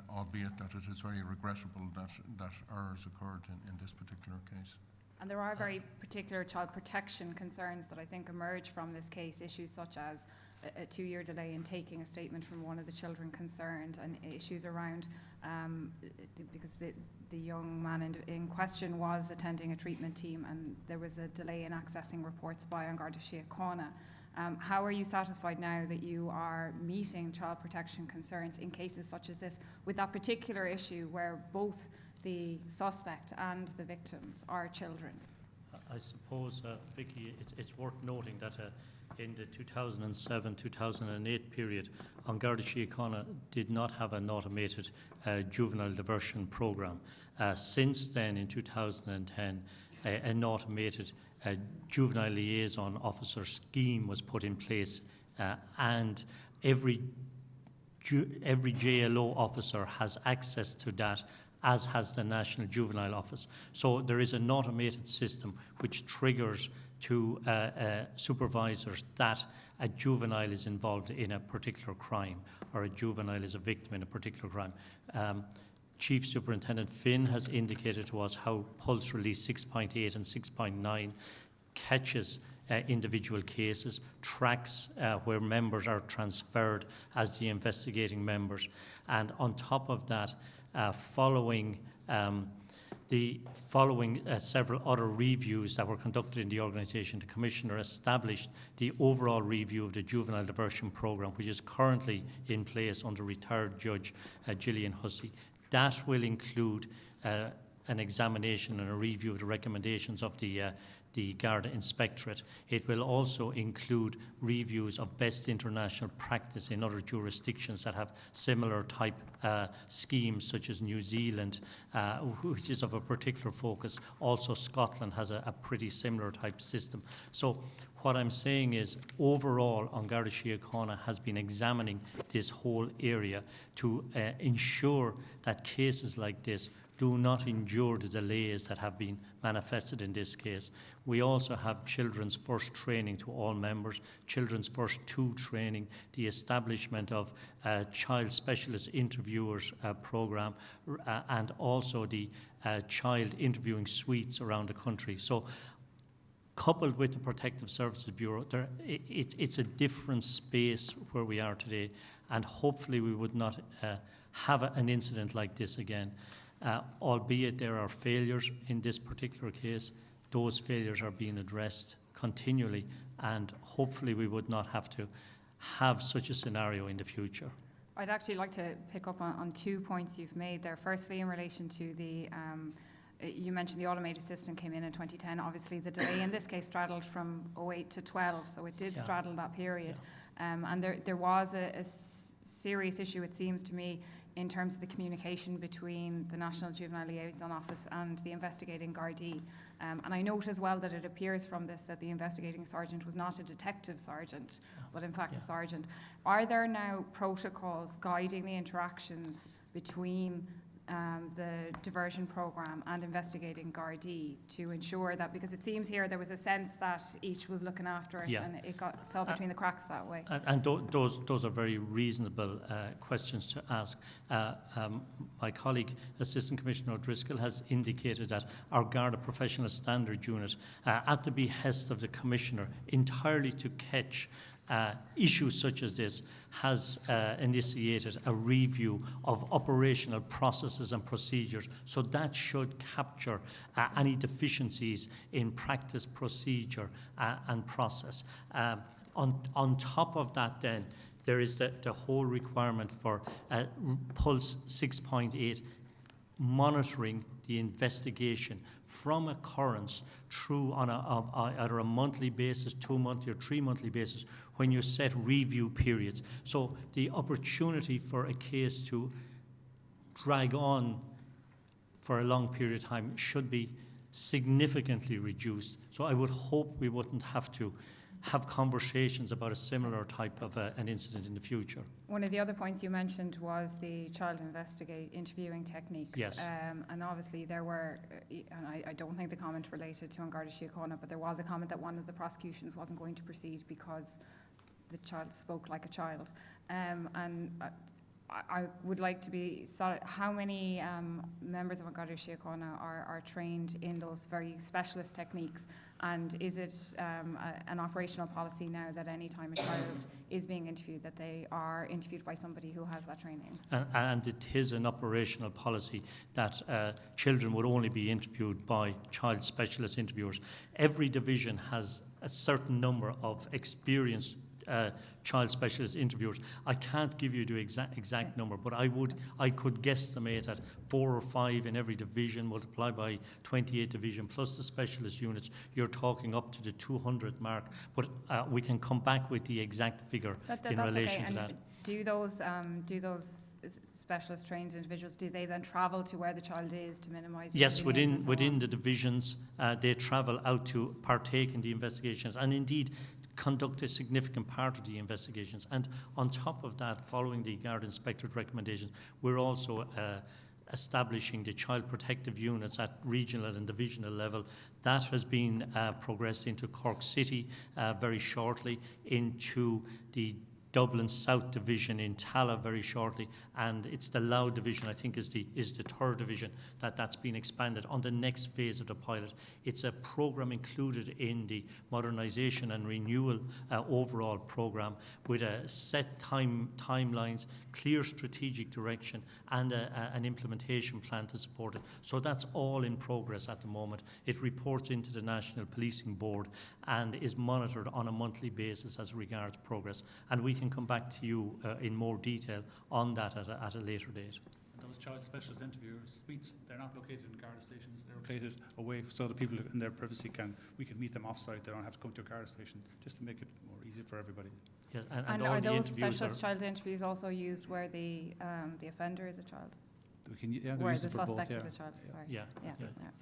Speaker 9: albeit that it is very regrettable that errors occurred in this particular case.
Speaker 15: And there are very particular child protection concerns that I think emerge from this case, issues such as a 2-year delay in taking a statement from one of the children concerned, and issues around, because the young man in question was attending a treatment team, and there was a delay in accessing reports by Garda Síochána. How are you satisfied now that you are meeting child protection concerns in cases such as this, with that particular issue where both the suspect and the victims are children?
Speaker 7: I suppose, Vicky, it's worth noting that in the 2007-2008 period, Garda Síochána did not have an automated juvenile diversion programme. Since then, in 2010, an automated juvenile liaison officer scheme was put in place, and every JLO officer has access to that, as has the National Juvenile Office. So there is an automated system which triggers to supervisors that a juvenile is involved in a particular crime, or a juvenile is a victim in a particular crime. Chief Superintendent Finn has indicated to us how Pulse Release 6.8 and 6.9 catches individual cases, tracks where members are transferred as the investigating members, and on top of that, following several other reviews that were conducted in the organisation, the Commissioner established the overall review of the juvenile diversion programme, which is currently in place under retired Judge Gillian Hussey. That will include an examination and a review of the recommendations of the Garda Inspectorate. It will also include reviews of best international practice in other jurisdictions that have similar type schemes, such as New Zealand, which is of a particular focus. Also, Scotland has a pretty similar type system. So what I'm saying is, overall, Garda Síochána has been examining this whole area to ensure that cases like this do not endure the delays that have been manifested in this case. We also have Children's First training to all members, Children's First 2 training, the establishment of child specialist interviewers programme, and also the child interviewing suites around the country. So, coupled with the Protective Services Bureau, it's a different space where we are today, and hopefully we would not have an incident like this again. Albeit there are failures in this particular case, those failures are being addressed continually, and hopefully we would not have to have such a scenario in the future.
Speaker 15: I'd actually like to pick up on 2 points you've made there. Firstly, in relation to the, you mentioned the automated system came in 2010. Obviously, the delay in this case straddled from 08 to 12, so it did straddle that period. And there was a serious issue, it seems to me, in terms of the communication between the National Juvenile Liaison Office and the investigating Gardaí. And I note as well that it appears from this that the investigating sergeant was not a detective sergeant, but in fact a sergeant. Are there now protocols guiding the interactions between the diversion programme and investigating Gardaí to ensure that, because it seems here there was a sense that each was looking after it and it fell between the cracks that way.
Speaker 7: And those are very reasonable questions to ask. My colleague, Assistant Commissioner O'Driscoll, has indicated that our Garda Professional Standard Unit, at the behest of the Commissioner, entirely to catch issues such as this, has initiated a review of operational processes and procedures. So that should capture any deficiencies in practice, procedure and process. On top of that then, there is the whole requirement for Pulse 6.8 monitoring the investigation from occurrence through on either a monthly basis, 2 monthly or 3 monthly basis, when you set review periods. So the opportunity for a case to drag on for a long period of time should be significantly reduced. So I would hope we wouldn't have to have conversations about a similar type of an incident in the future.
Speaker 15: One of the other points you mentioned was the child interviewing techniques.
Speaker 7: Yes.
Speaker 15: And obviously there were, and I don't think the comment related to Garda Síochána, but there was a comment that one of the prosecutions wasn't going to proceed because the child spoke like a child. And I would like to be, how many members of Garda Síochána are trained in those very specialist techniques? And is it an operational policy now that any time a child is being interviewed, that they are interviewed by somebody who has that training?
Speaker 7: And it is an operational policy that children would only be interviewed by child specialist interviewers. Every division has a certain number of experienced child specialist interviewers. I can't give you the exact number, but I could guesstimate at 4 or 5 in every division, multiplied by 28 division plus the specialist units. You're talking up to the 200 mark, but we can come back with the exact figure in relation to that.
Speaker 15: Do those specialist trained individuals, do they then travel to where the child is to minimise?
Speaker 7: Yes, within the divisions, they travel out to partake in the investigations, and indeed conduct a significant part of the investigations. And on top of that, following the Garda Inspectorate recommendations, we're also establishing the child protective units at regional and divisional level. That has been progressed into Cork City very shortly, into the Dublin South Division in Tala very shortly, and it's the Louth Division, I think, is the third division that's been expanded on the next phase of the pilot. It's a programme included in the modernisation and renewal overall programme with a set timelines, clear strategic direction and an implementation plan to support it. So that's all in progress at the moment. It reports into the National Policing Board and is monitored on a monthly basis as regards progress. And we can come back to you in more detail on that at a later date.
Speaker 16: Those child specialist interviewer suites, they're not located in Garda stations, they're located away so the people in their privacy we can meet them off-site. They don't have to come to a Garda station, just to make it more easy for everybody.
Speaker 7: Yes,
Speaker 15: and are those specialist child interviews also used where the offender is a child?
Speaker 16: Where
Speaker 15: the suspect is a child, sorry.
Speaker 16: Yeah,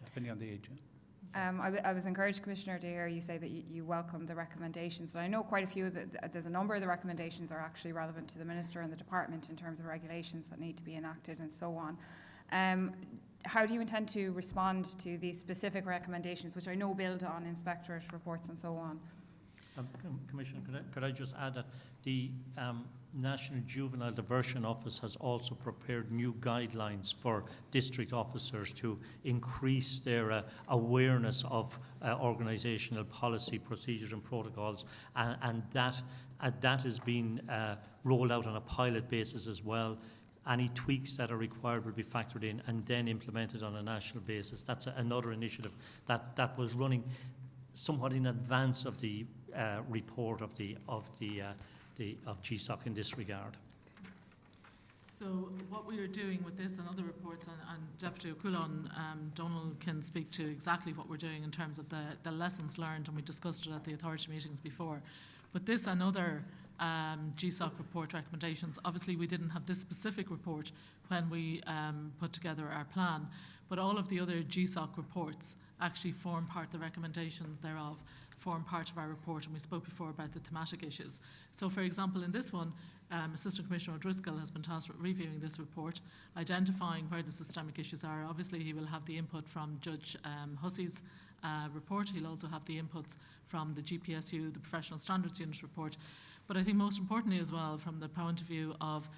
Speaker 16: depending on the age.
Speaker 15: I was encouraged, Commissioner, to hear you say that you welcome the recommendations. And I know quite a few, there's a number of the recommendations are actually relevant to the Minister and the Department in terms of regulations that need to be enacted and so on. how do you intend to respond to these specific recommendations, which I know build on inspectorate reports and so on?
Speaker 7: Commissioner, could I just add that the National Juvenile Diversion Office has also prepared new guidelines for district officers to increase their awareness of organisational policy, procedures and protocols, and that is being rolled out on a pilot basis as well. Any tweaks that are required will be factored in and then implemented on a national basis. That's another initiative that was running somewhat in advance of the report of GSOC in this regard.
Speaker 4: So what we are doing with this and other reports, and Deputy O'Coulon, Donald can speak to exactly what we're doing in terms of the lessons learned, and we discussed it at the authority meetings before. But this and other GSOC report recommendations, obviously we didn't have this specific report when we put together our plan, but all of the other GSOC reports actually form part, the recommendations thereof form part of our report, and we spoke before about the thematic issues. So for example, in this one, Assistant Commissioner O'Driscoll has been tasked with reviewing this report, identifying where the systemic issues are. Obviously he will have the input from Judge Hussey's report. He'll also have the inputs from the GPSU, the Professional Standards Unit report. But I think most importantly as well, from the point of view of,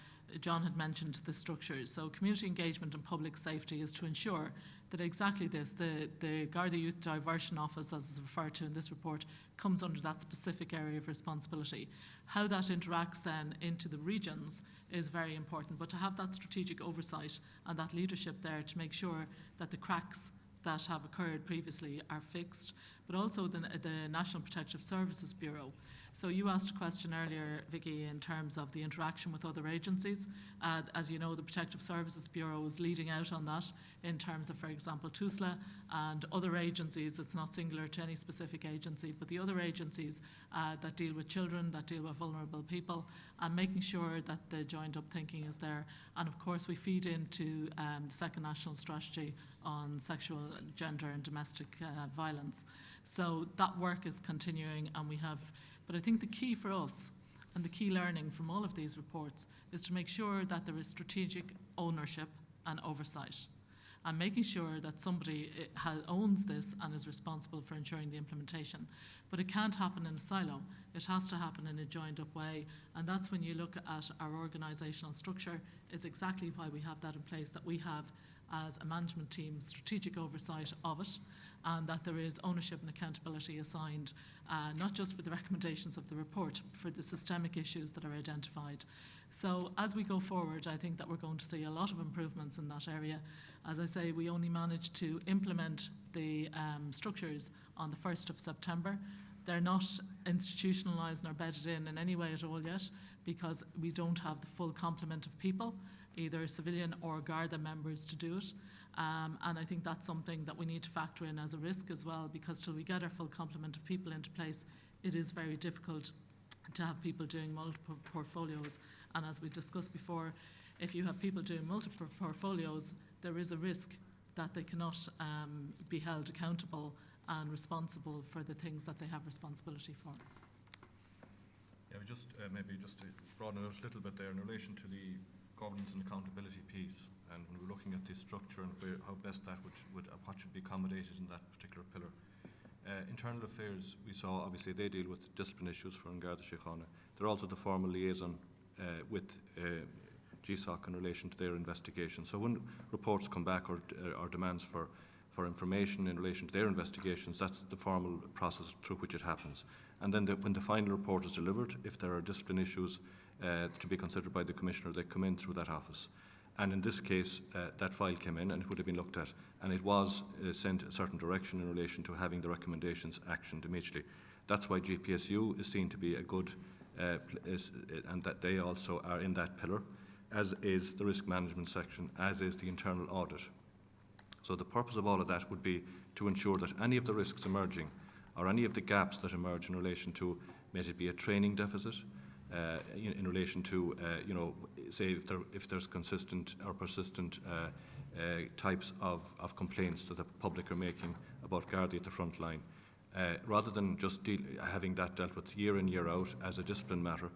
Speaker 4: John had mentioned the structures. So community engagement and public safety is to ensure that exactly this, the Garda Youth Diversion Office, as is referred to in this report, comes under that specific area of responsibility. How that interacts then into the regions is very important, but to have that strategic oversight and that leadership there to make sure that the cracks that have occurred previously are fixed, but also the National Protective Services Bureau. So you asked a question earlier, Vicky, in terms of the interaction with other agencies. As you know, the Protective Services Bureau is leading out on that in terms of, for example, TUSLA and other agencies. It's not singular to any specific agency, but the other agencies that deal with children, that deal with vulnerable people, and making sure that the joined up thinking is there. And of course, we feed into the second national strategy on sexual, gender and domestic violence. So that work is continuing, and we have. But I think the key for us and the key learning from all of these reports is to make sure that there is strategic ownership and oversight, and making sure that somebody owns this and is responsible for ensuring the implementation. But it can't happen in a silo. It has to happen in a joined up way. And that's when you look at our organisational structure, it's exactly why we have that in place, that we have as a management team strategic oversight of it, and that there is ownership and accountability assigned, not just for the recommendations of the report, but for the systemic issues that are identified. So as we go forward, I think that we're going to see a lot of improvements in that area. As I say, we only managed to implement the structures on the 1st of September. They're not institutionalised nor bedded in any way at all yet, because we don't have the full complement of people, either civilian or Garda members, to do it. And I think that's something that we need to factor in as a risk as well, because till we get our full complement of people into place, it is very difficult to have people doing multiple portfolios. And as we discussed before, if you have people doing multiple portfolios, there is a risk that they cannot be held accountable and responsible for the things that they have responsibility for.
Speaker 13: Yeah, maybe just to broaden it out a little bit there in relation to the governance and accountability piece, and when we're looking at the structure and how best that what should be accommodated in that particular pillar. Internal affairs, we saw obviously they deal with discipline issues for Garda Síochána. They're also the formal liaison with GSOC in relation to their investigation. So when reports come back or demands for information in relation to their investigations, that's the formal process through which it happens. And then when the final report is delivered, if there are discipline issues to be considered by the Commissioner, they come in through that office. And in this case, that file came in and it would have been looked at. And it was sent a certain direction in relation to having the recommendations actioned immediately. That's why GPSU is seen to be a good, and that they also are in that pillar, as is the risk management section, as is the internal audit. So the purpose of all of that would be to ensure that any of the risks emerging or any of the gaps that emerge in relation to, may it be a training deficit, in relation to, say if there's consistent or persistent types of complaints that the public are making about Garda at the front line, rather than just having that dealt with year in, year out as a discipline matter,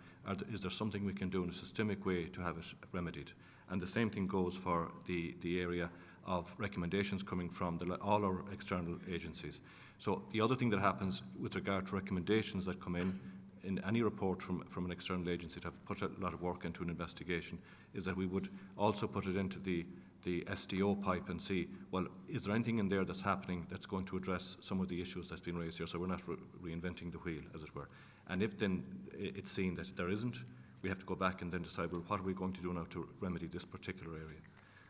Speaker 13: is there something we can do in a systemic way to have it remedied? And the same thing goes for the area of recommendations coming from all our external agencies. So the other thing that happens with regard to recommendations that come in any report from an external agency to have put a lot of work into an investigation is that we would also put it into the SDO pipe and see, well, is there anything in there that's happening that's going to address some of the issues that's been raised here, so we're not reinventing the wheel, as it were. And if then it's seen that there isn't, we have to go back and then decide, well, what are we going to do now to remedy this particular area?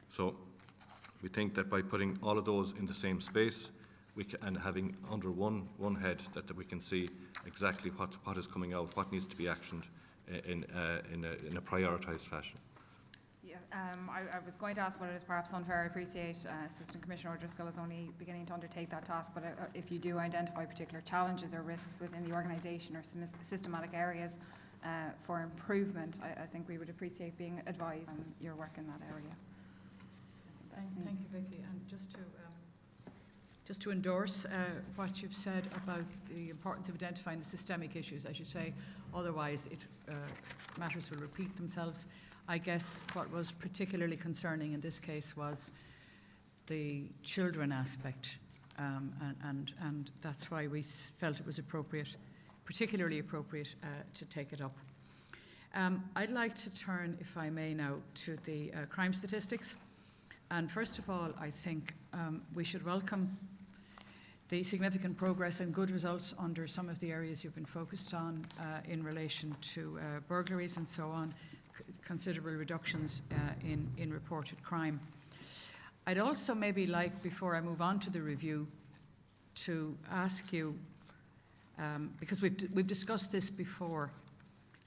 Speaker 13: So we think that by putting all of those in the same space and having under one head that we can see exactly what is coming out, what needs to be actioned in a prioritised fashion.
Speaker 15: Yeah, I was going to ask whether it's perhaps unfair. I appreciate Assistant Commissioner O'Driscoll is only beginning to undertake that task, but if you do identify particular challenges or risks within the organisation or systematic areas for improvement, I think we would appreciate being advised on your work in that area.
Speaker 2: Thank you, Vicky. And just to endorse what you've said about the importance of identifying the systemic issues, as you say, otherwise matters will repeat themselves. I guess what was particularly concerning in this case was the children aspect, and that's why we felt it was appropriate, particularly appropriate, to take it up. I'd like to turn, if I may now, to the crime statistics. And first of all, I think we should welcome the significant progress and good results under some of the areas you've been focused on in relation to burglaries and so on, considerable reductions in reported crime. I'd also maybe like, before I move on to the review, to ask you, because we've discussed this before,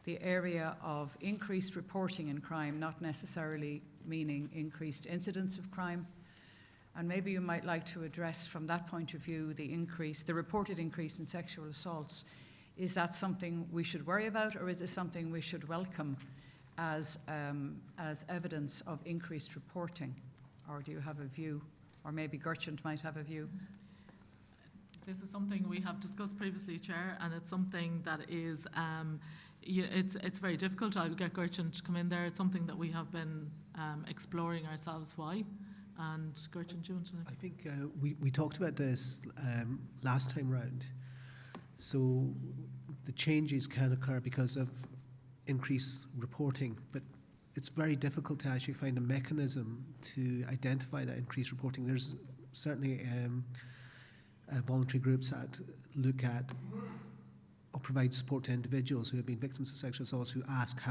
Speaker 2: the area of increased reporting in crime, not necessarily meaning increased incidence of crime. And maybe you might like to address from that point of view the reported increase in sexual assaults. Is that something we should worry about, or is it something we should welcome as evidence of increased reporting? Or do you have a view? Or maybe Gertrude might have a view.
Speaker 4: This is something we have discussed previously, Chair, and it's something that is, it's very difficult. I'll get Gertrude to come in there. It's something that we have been exploring ourselves. Why? And Gertrude, do you want to?
Speaker 8: I think we talked about this last time round. So the changes can occur because of increased reporting, but it's very difficult to actually find a mechanism to identify that increased reporting. There's certainly voluntary groups that look at or provide support to individuals who have been victims of sexual assaults who ask,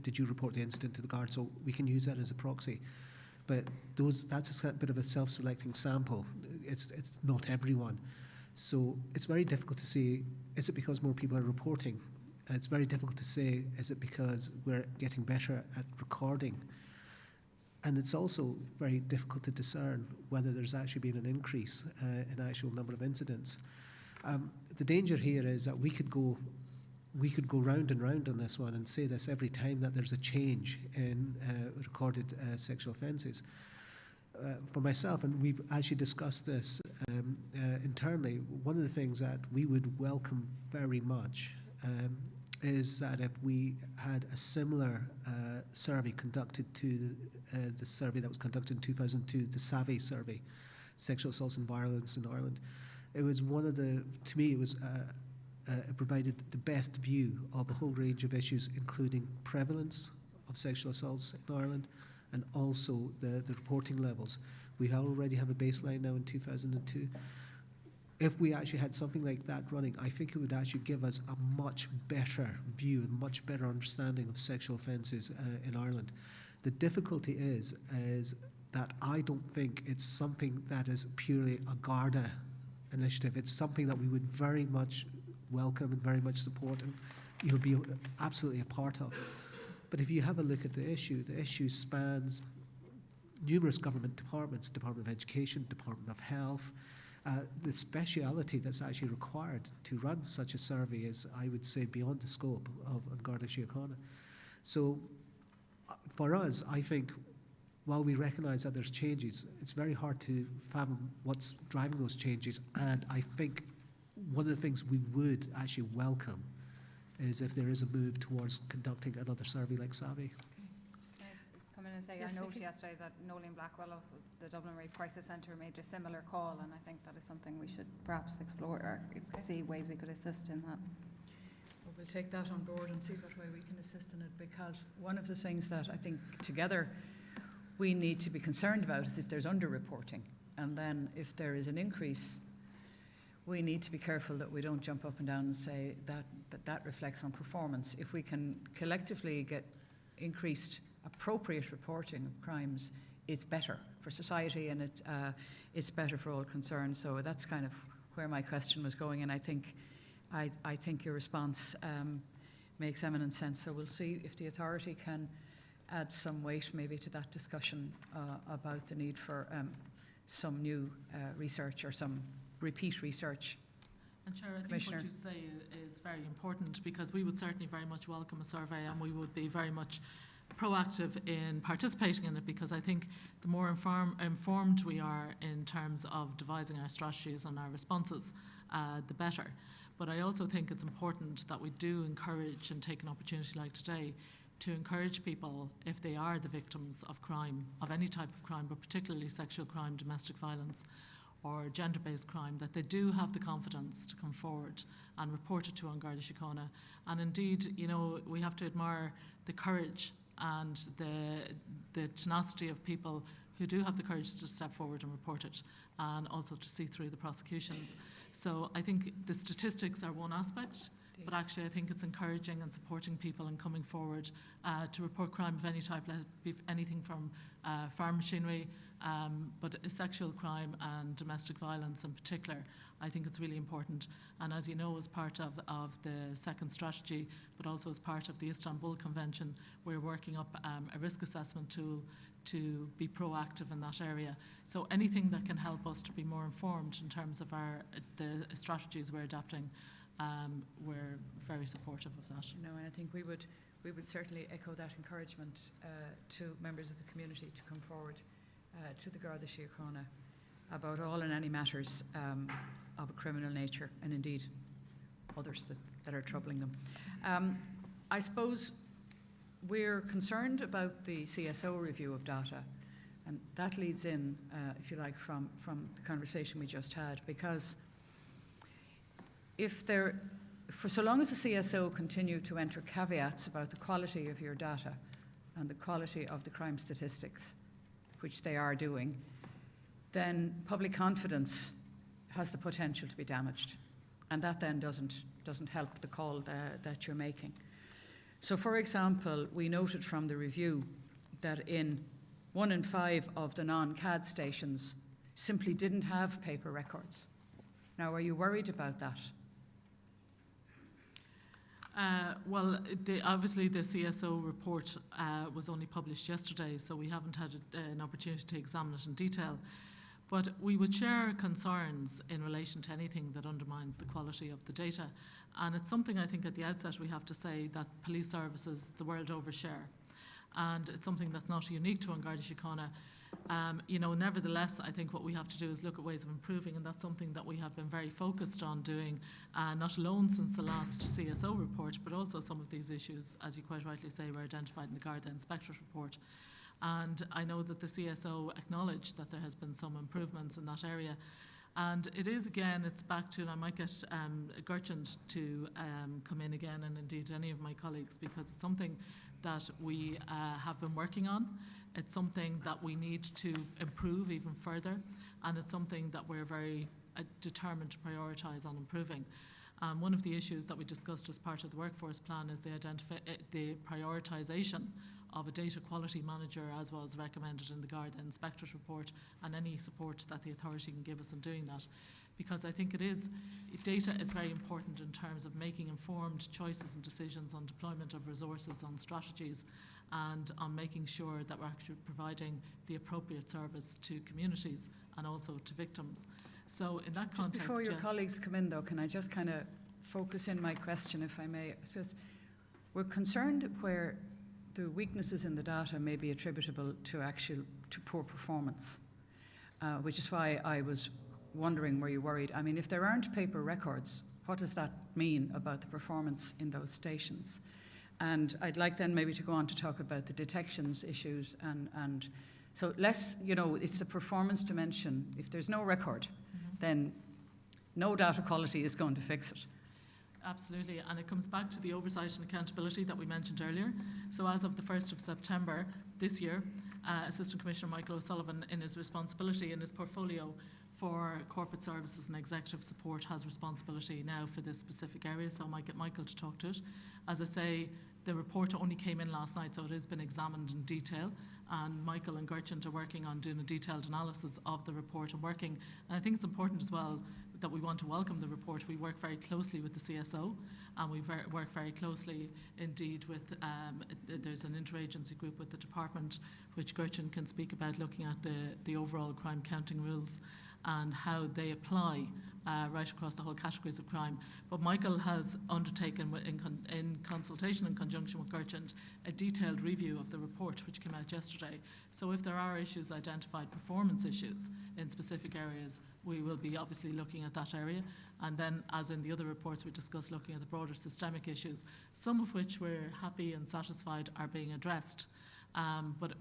Speaker 8: did you report the incident to the Garda? So we can use that as a proxy. But that's a bit of a self-selecting sample. It's not everyone. So it's very difficult to say, is it because more people are reporting? It's very difficult to say, is it because we're getting better at recording? And it's also very difficult to discern whether there's actually been an increase in actual number of incidents. The danger here is that we could go round and round on this one and say this every time that there's a change in recorded sexual offences. For myself, and we've actually discussed this internally, one of the things that we would welcome very much is that if we had a similar survey conducted to the survey that was conducted in 2002, the SAVI survey, Sexual Assaults and Violence in Ireland. It was to me, it provided the best view of a whole range of issues, including prevalence of sexual assaults in Ireland and also the reporting levels. We already have a baseline now in 2002. If we actually had something like that running, I think it would actually give us a much better view and much better understanding of sexual offences in Ireland. The difficulty is that I don't think it's something that is purely a Garda initiative. It's something that we would very much welcome and very much support and be absolutely a part of. But if you have a look at the issue spans numerous government departments, Department of Education, Department of Health. The speciality that's actually required to run such a survey is, I would say, beyond the scope of Garda Síochána. So for us, I think, while we recognise that there's changes, it's very hard to fathom what's driving those changes. And I think one of the things we would actually welcome is if there is a move towards conducting another survey like SAVI.
Speaker 15: Come in going to say,
Speaker 2: Yes,
Speaker 15: I noted
Speaker 2: Vicky?
Speaker 15: yesterday that Nolan Blackwell of the Dublin Rape Crisis Centre made a similar call, and I think that is something we should perhaps explore or see ways we could assist in that.
Speaker 2: Well, we'll take that on board and see what way we can assist in it, because one of the things that I think together we need to be concerned about is if there's underreporting, and then if there is an increase, we need to be careful that we don't jump up and down and say that reflects on performance. If we can collectively get increased appropriate reporting of crimes, it's better for society, and it's better for all concerned. So that's kind of where my question was going, and I think your response makes eminent sense. So we'll see if the authority can add some weight maybe to that discussion about the need for some new research or some repeat research.
Speaker 4: And Chair, I think what you say is very important, because we would certainly very much welcome a survey, and we would be very much proactive in participating in it, because I think the more informed we are in terms of devising our strategies and our responses, the better. But I also think it's important that we do encourage and take an opportunity like today to encourage people, if they are the victims of crime, of any type of crime, but particularly sexual crime, domestic violence, or gender-based crime, that they do have the confidence to come forward and report it to Garda Síochána. And indeed, you know, we have to admire the courage and the tenacity of people who do have the courage to step forward and report it, and also to see through the prosecutions. So I think the statistics are one aspect, but actually I think it's encouraging and supporting people and coming forward to report crime of any type, anything from farm machinery, but sexual crime and domestic violence in particular. I think it's really important. And as you know, as part of the second strategy, but also as part of the Istanbul Convention, we're working up a risk assessment tool to be proactive in that area. So anything that can help us to be more informed in terms of the strategies we're adapting, we're very supportive of that.
Speaker 2: You know, and I think we would certainly echo that encouragement to members of the community to come forward to the Garda Síochána about all and any matters of a criminal nature, and indeed others that are troubling them. I suppose we're concerned about the CSO review of data, and that leads in, if you like, from the conversation we just had, because for so long as the CSO continue to enter caveats about the quality of your data and the quality of the crime statistics, which they are doing, then public confidence has the potential to be damaged, and that then doesn't help the call that you're making. So, for example, we noted from the review that 1 in 5 of the non-CAD stations simply didn't have paper records. Now, are you worried about that?
Speaker 4: Well, obviously the CSO report was only published yesterday, so we haven't had an opportunity to examine it in detail. But we would share concerns in relation to anything that undermines the quality of the data. And it's something I think at the outset we have to say that police services the world over share. And it's something that's not unique to Garda Síochána. Nevertheless, I think what we have to do is look at ways of improving, and that's something that we have been very focused on doing, not alone since the last CSO report, but also some of these issues, as you quite rightly say, were identified in the Garda Inspectorate report. And I know that the CSO acknowledged that there has been some improvements in that area. And it is, again, it's back to, and I might get Gertrude to come in again, and indeed any of my colleagues, because it's something that we have been working on. It's something that we need to improve even further, and it's something that we're very determined to prioritise on improving. One of the issues that we discussed as part of the workforce plan is the prioritisation of a data quality manager, as was recommended in the Garda Inspectorate report, and any support that the authority can give us in doing that. Because I think data is very important in terms of making informed choices and decisions on deployment of resources, on strategies, and on making sure that we're actually providing the appropriate service to communities and also to victims. So in that context,
Speaker 2: just before your colleagues come in, though, can I just kind of focus in my question, if I may? I suppose we're concerned where the weaknesses in the data may be attributable to poor performance, which is why I was wondering, were you worried? I mean, if there aren't paper records, what does that mean about the performance in those stations? And I'd like then maybe to go on to talk about the detections issues and so less, it's the performance dimension. If there's no record, then no data quality is going to fix it.
Speaker 4: Absolutely, and it comes back to the oversight and accountability that we mentioned earlier. So as of the 1st of September this year, Assistant Commissioner Michael O'Sullivan, in his responsibility in his portfolio for corporate services and executive support, has responsibility now for this specific area, so I might get Michael to talk to it. As I say, the report only came in last night, so it has been examined in detail, and Michael and Gertrude are working on doing a detailed analysis of the report and I think it's important as well that we want to welcome the report. We work very closely with the CSO, and we work very closely indeed with, there's an interagency group with the department, which Gertrude can speak about, looking at the overall crime counting rules and how they apply right across the whole categories of crime. But Michael has undertaken, in consultation in conjunction with Gertrude, a detailed review of the report which came out yesterday. So if there are issues identified, performance issues in specific areas, we will be obviously looking at that area. And then, as in the other reports, we discussed looking at the broader systemic issues, some of which we're happy and satisfied are being addressed. But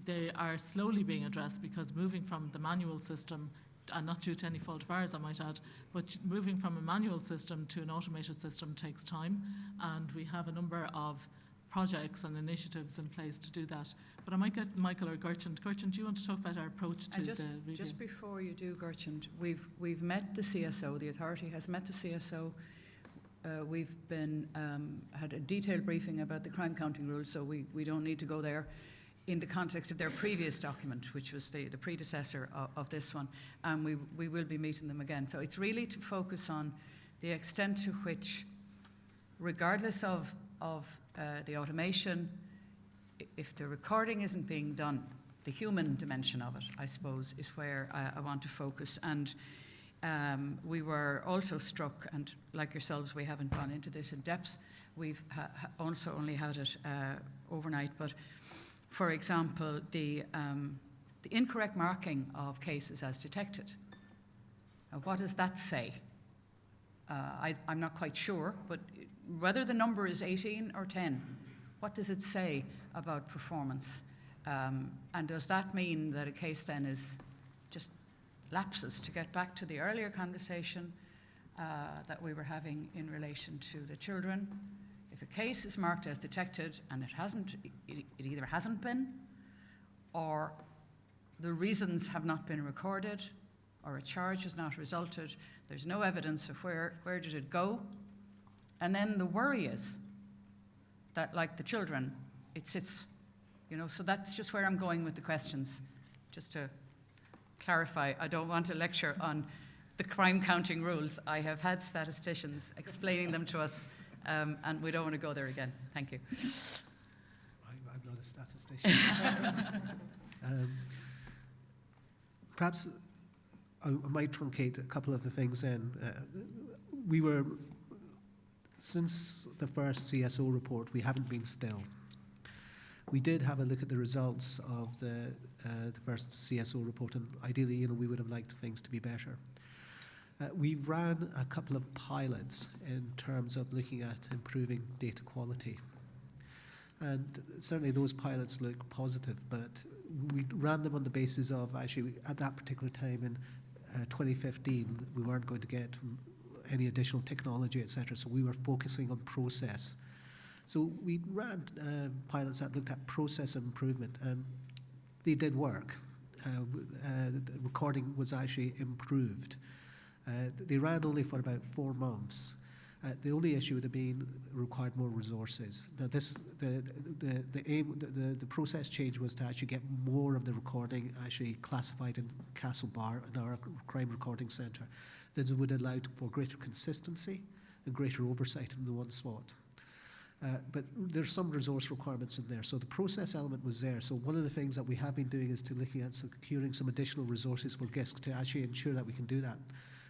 Speaker 4: they are slowly being addressed, because moving from the manual system, and not due to any fault of ours, I might add, but moving from a manual system to an automated system takes time, and we have a number of projects and initiatives in place to do that. But I might get Michael or Gertrude. Gertrude, do you want to talk about our approach to the review?
Speaker 2: Just before you do, Gertrude, we've met the CSO, the authority has met the CSO. We've been had a detailed briefing about the crime counting rules, so we don't need to go there in the context of their previous document, which was the predecessor of this one, and we will be meeting them again. So it's really to focus on the extent to which, regardless of the automation, if the recording isn't being done, the human dimension of it, I suppose, is where I want to focus. And we were also struck, and like yourselves, we haven't gone into this in depth. We've also only had it overnight, but for example, the incorrect marking of cases as detected. What does that say? I'm not quite sure, but whether the number is 18 or 10, what does it say about performance? And does that mean that a case then is just lapses, to get back to the earlier conversation that we were having in relation to the children? If a case is marked as detected and it either hasn't been, or the reasons have not been recorded, or a charge has not resulted, there's no evidence of where did it go, and then the worry is that, like the children, it sits, so that's just where I'm going with the questions, just to clarify. I don't want to lecture on the crime counting rules. I have had statisticians explaining them to us, and we don't want to go there again. Thank you.
Speaker 8: I'm not a statistician. Perhaps I might truncate a couple of the things in. Since the first CSO report, we haven't been still. We did have a look at the results of the first CSO report, and ideally, we would have liked things to be better. We ran a couple of pilots in terms of looking at improving data quality. And certainly those pilots look positive, but we ran them on the basis of, actually, at that particular time in 2015, we weren't going to get any additional technology, etc. So we were focusing on process. So we ran pilots that looked at process improvement, and they did work. The recording was actually improved. They ran only for about 4 months. The only issue would have been required more resources. Now, the process change was to actually get more of the recording actually classified in Castlebar, in our crime recording centre. This would allow for greater consistency and greater oversight in the one spot. But there's some resource requirements in there. So the process element was there. So one of the things that we have been doing is to looking at securing some additional resources for GSOC to actually ensure that we can do that.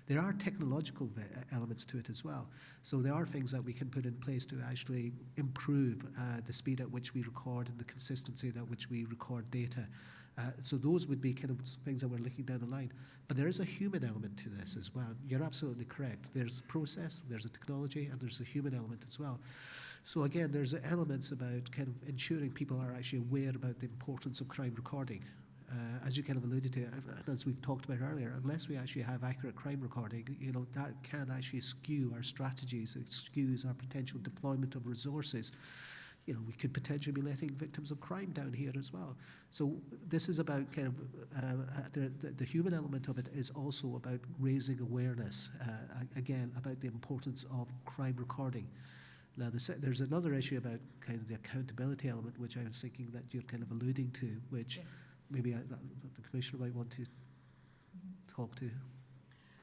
Speaker 8: There are technological elements to it as well. So there are things that we can put in place to actually improve the speed at which we record and the consistency at which we record data. So those would be kind of things that we're looking down the line. But there is a human element to this as well. You're absolutely correct. There's a process, there's a technology, and there's a human element as well. So again, there's elements about kind of ensuring people are actually aware about the importance of crime recording. As you kind of alluded to, and as we've talked about earlier, unless we actually have accurate crime recording, that can actually skew our strategies, it skews our potential deployment of resources. We could potentially be letting victims of crime down here as well. So this is about kind of, the human element of it is also about raising awareness, again, about the importance of crime recording. Now, there's another issue about kind of the accountability element, which I was thinking that you're kind of alluding to, which maybe the Commissioner might want to talk to.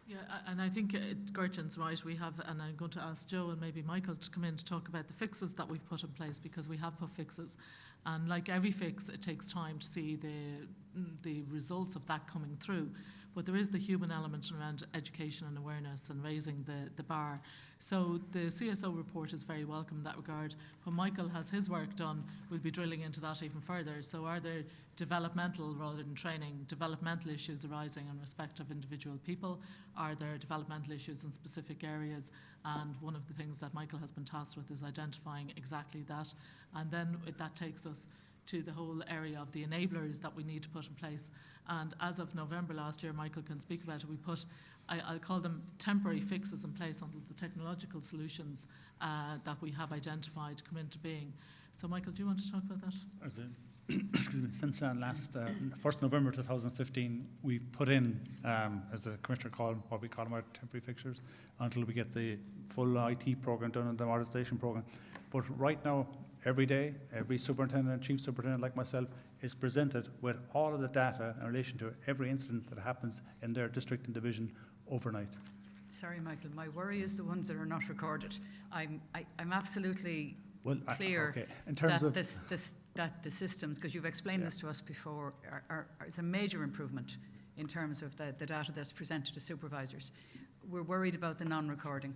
Speaker 4: Yeah, and I think Gertjan's right. We have, and I'm going to ask Joe and maybe Michael to come in to talk about the fixes that we've put in place, because we have put fixes. And like every fix, it takes time to see the results of that coming through. But there is the human element around education and awareness and raising the bar. So the CSO report is very welcome in that regard. When Michael has his work done, we'll be drilling into that even further. So are there developmental rather than training, developmental issues arising in respect of individual people? Are there developmental issues in specific areas? And one of the things that Michael has been tasked with is identifying exactly that. And then that takes us to the whole area of the enablers that we need to put in place. And as of November last year, Michael can speak about it, we put, I'll call them temporary fixes in place until the technological solutions that we have identified come into being. So Michael, do you want to talk about that?
Speaker 16: Since last 1st November 2015, we've put in, as the Commissioner called, what we call them our temporary fixtures, until we get the full IT program done and the modernisation program. But right now, every day, every superintendent and chief superintendent like myself is presented with all of the data in relation to every incident that happens in their district and division overnight.
Speaker 2: Sorry, Michael, my worry is the ones that are not recorded. I'm absolutely clear
Speaker 16: in terms
Speaker 2: that
Speaker 16: of
Speaker 2: that the systems, because you've explained this to us before, is a major improvement in terms of the data that's presented to supervisors. We're worried about the non-recording.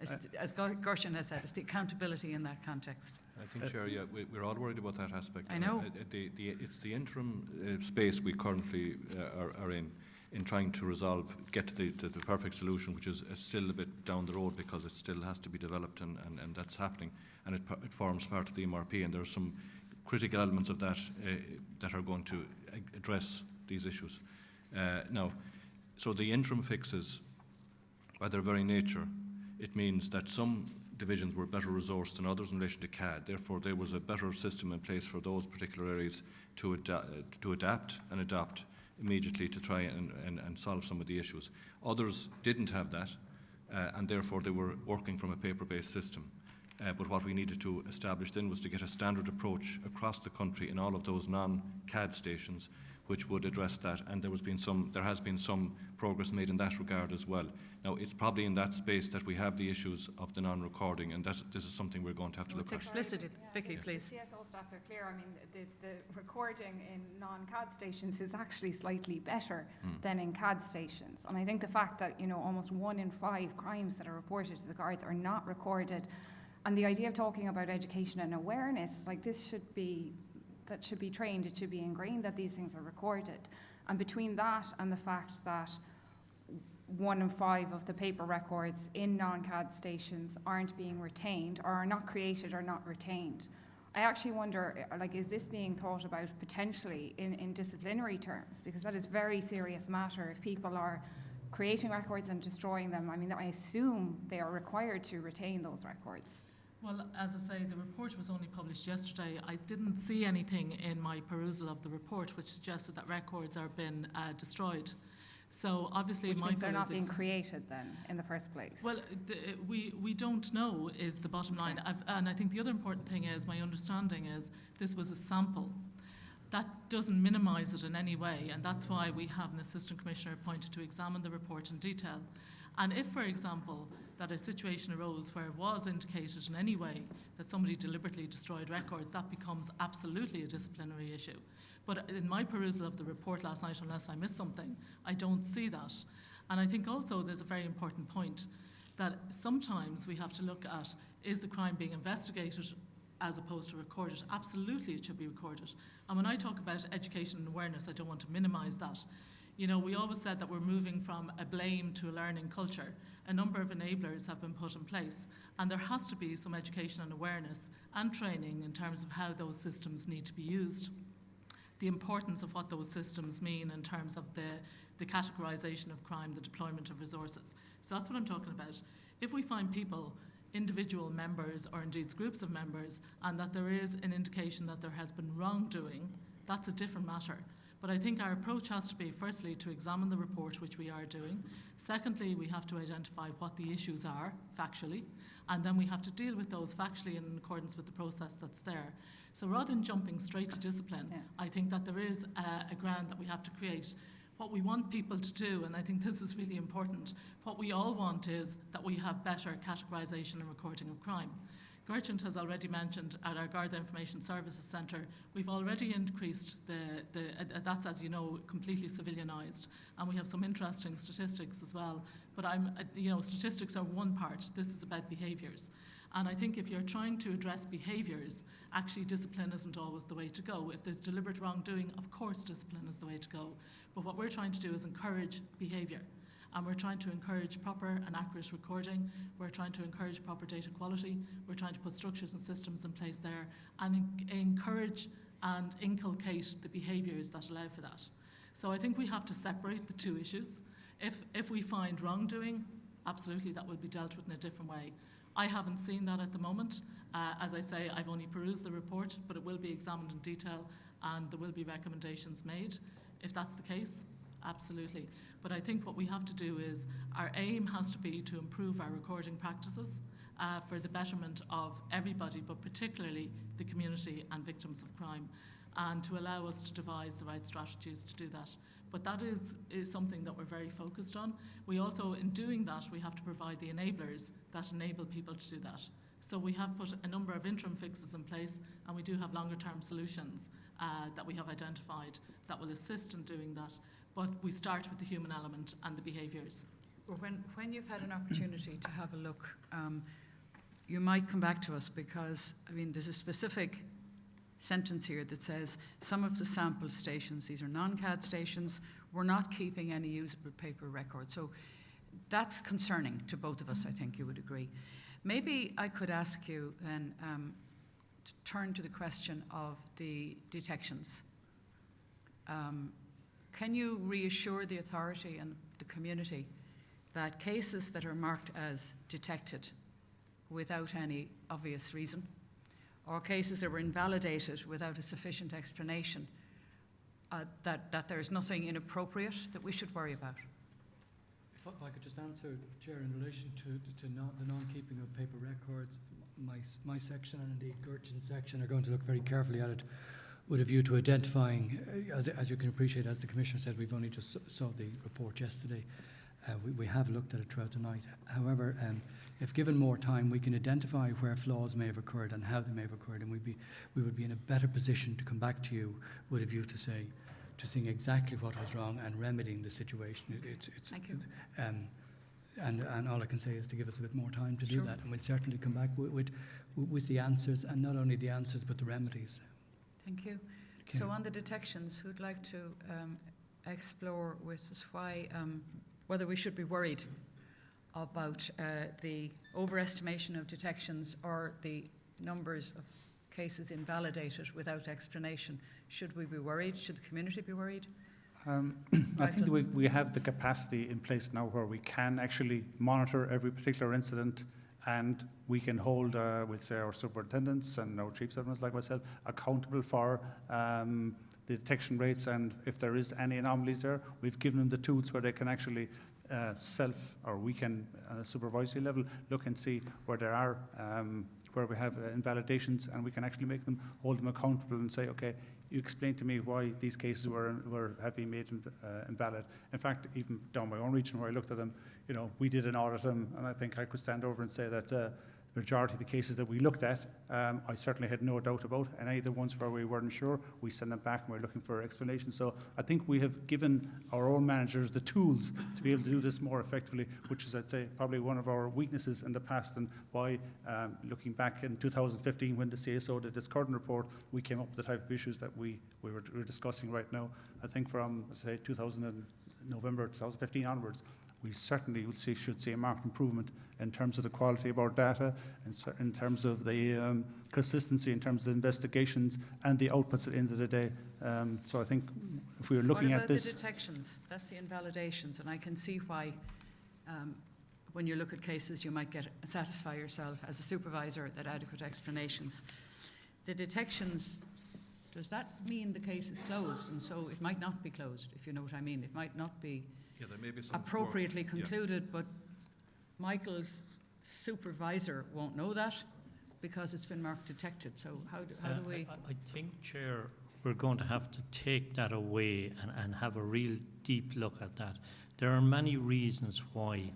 Speaker 2: As Gertjan has said, it's the accountability in that context.
Speaker 13: I think, Chair, we're all worried about that aspect.
Speaker 2: I know.
Speaker 13: It's the interim space we currently are in trying to get to the perfect solution, which is still a bit down the road because it still has to be developed, and that's happening. And it forms part of the MRP, and there are some critical elements of that that are going to address these issues. Now, so the interim fixes, by their very nature, it means that some divisions were better resourced than others in relation to CAD. Therefore, there was a better system in place for those particular areas to adapt and adopt immediately to try and solve some of the issues. Others didn't have that, and therefore they were working from a paper-based system. But what we needed to establish then was to get a standard approach across the country in all of those non-CAD stations, which would address that, and there has been some progress made in that regard as well. Now, it's probably in that space that we have the issues of the non-recording, and this is something we're going to have to look at.
Speaker 2: It's explicit, Vicky, please.
Speaker 15: The CSO stats are clear. I mean, the recording in non-CAD stations is actually slightly better than in CAD stations. And I think the fact that, almost 1 in 5 crimes that are reported to the guards are not recorded, and the idea of talking about education and awareness, like this should be trained, it should be ingrained that these things are recorded. And between that and the fact that 1 in 5 of the paper records in non-CAD stations aren't being retained, or are not created or not retained, I actually wonder, is this being thought about potentially in disciplinary terms? Because that is a very serious matter. If people are creating records and destroying them, I mean, I assume they are required to retain those records.
Speaker 4: Well, as I say, the report was only published yesterday. I didn't see anything in my perusal of the report which suggested that records are being destroyed. So obviously,
Speaker 15: which means they're not being created then in the first place.
Speaker 4: Well, we don't know is the bottom line. And I think the other important thing is, my understanding is, this was a sample. That doesn't minimise it in any way, and that's why we have an Assistant Commissioner appointed to examine the report in detail. And if, for example, that a situation arose where it was indicated in any way that somebody deliberately destroyed records, that becomes absolutely a disciplinary issue. But in my perusal of the report last night, unless I missed something, I don't see that. And I think also there's a very important point that sometimes we have to look at, is the crime being investigated as opposed to recorded? Absolutely, it should be recorded. And when I talk about education and awareness, I don't want to minimise that. You know, we always said that we're moving from a blame to a learning culture. A number of enablers have been put in place, and there has to be some education and awareness and training in terms of how those systems need to be used, the importance of what those systems mean in terms of the categorisation of crime, the deployment of resources. So that's what I'm talking about. If we find people, individual members or indeed groups of members, and that there is an indication that there has been wrongdoing, that's a different matter. But I think our approach has to be, firstly, to examine the report, which we are doing. Secondly, we have to identify what the issues are, factually, and then we have to deal with those factually in accordance with the process that's there. So rather than jumping straight to discipline, I think that there is a ground that we have to create. What we want people to do, and I think this is really important, what we all want is that we have better categorisation and recording of crime. Gertrude has already mentioned at our Garda Information Services Centre, we've already increased that's, as you know, completely civilianised, and we have some interesting statistics as well. But statistics are one part. This is about behaviours. And I think if you're trying to address behaviours, actually discipline isn't always the way to go. If there's deliberate wrongdoing, of course discipline is the way to go. But what we're trying to do is encourage behaviour. And we're trying to encourage proper and accurate recording. We're trying to encourage proper data quality. We're trying to put structures and systems in place there and encourage and inculcate the behaviours that allow for that. So I think we have to separate the two issues. If we find wrongdoing, absolutely that will be dealt with in a different way. I haven't seen that at the moment. As I say, I've only perused the report, but it will be examined in detail and there will be recommendations made. If that's the case, absolutely. But I think what we have to do is, our aim has to be to improve our recording practices for the betterment of everybody, but particularly the community and victims of crime, and to allow us to devise the right strategies to do that. But that is something that we're very focused on. We also, in doing that, we have to provide the enablers that enable people to do that. So we have put a number of interim fixes in place, and we do have longer term solutions that we have identified that will assist in doing that. But we start with the human element and the behaviours.
Speaker 2: Well, when you've had an opportunity to have a look, you might come back to us, because, I mean, there's a specific sentence here that says some of the sample stations, these are non-CAD stations, were not keeping any usable paper record. So that's concerning to both of us, I think you would agree. Maybe I could ask you then to turn to the question of the detections. Can you reassure the authority and the community that cases that are marked as detected without any obvious reason, or cases that were invalidated without a sufficient explanation, that there's nothing inappropriate that we should worry about?
Speaker 6: If I could just answer, Chair, in relation to the non-keeping of paper records, my section and indeed Gertrude's section are going to look very carefully at it with a view to identifying, as you can appreciate, as the Commissioner said, we've only just saw the report yesterday. We have looked at it throughout the night. However, if given more time, we can identify where flaws may have occurred and how they may have occurred, and we would be in a better position to come back to you with a view to seeing exactly what was wrong and remedying the situation.
Speaker 2: Thank you.
Speaker 6: And all I can say is to give us a bit more time to do that, and we'll certainly come back with the answers, and not only the answers but the remedies.
Speaker 2: Thank you. Okay. So on the detections, who'd like to explore with us whether we should be worried about the overestimation of detections or the numbers of cases invalidated without explanation? Should we be worried? Should the community be worried?
Speaker 16: I think we have the capacity in place now where we can actually monitor every particular incident, and we can hold, we'll say, our superintendents and our chief sergeants like myself accountable for the detection rates, and if there is any anomalies there, we've given them the tools where they can actually we can, on a supervisory level, look and see where there are, where we have invalidations, and we can actually hold them accountable and say, okay, you explain to me why these cases have been made invalid. In fact, even down my own region where I looked at them, we did an audit of them, and I think I could stand over and say that the majority of the cases that we looked at, I certainly had no doubt about, and any of the ones where we weren't sure, we send them back and we're looking for explanations. So I think we have given our own managers the tools to be able to do this more effectively, which is, I'd say, probably one of our weaknesses in the past, and why, looking back in 2015 when the CSO did its current report, we came up with the type of issues that we were discussing right now. I think from, say, 2000 November 2015 onwards, we certainly should see a marked improvement in terms of the quality of our data, in terms of the consistency, in terms of the investigations and the outputs at the end of the day. So I think if we were looking at this...
Speaker 2: What about the detections? That's the invalidations, and I can see why when you look at cases you might satisfy yourself as a supervisor that adequate explanations. The detections, does that mean the case is closed? And so it might not be closed, if you know what I mean. It might not be
Speaker 13: there may be some
Speaker 2: appropriately concluded, but Michael's supervisor won't know that because it's been marked detected. So how do we...
Speaker 7: I think, Chair, we're going to have to take that away and have a real deep look at that. There are many reasons why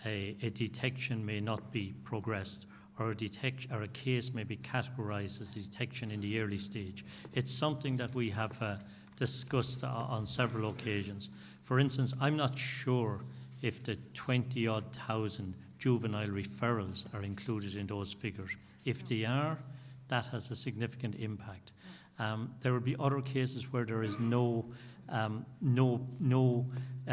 Speaker 7: a detection may not be progressed, or a case may be categorised as a detection in the early stage. It's something that we have discussed on several occasions. For instance, I'm not sure if the 20-odd thousand juvenile referrals are included in those figures. If they are, that has a significant impact. There will be other cases where there is no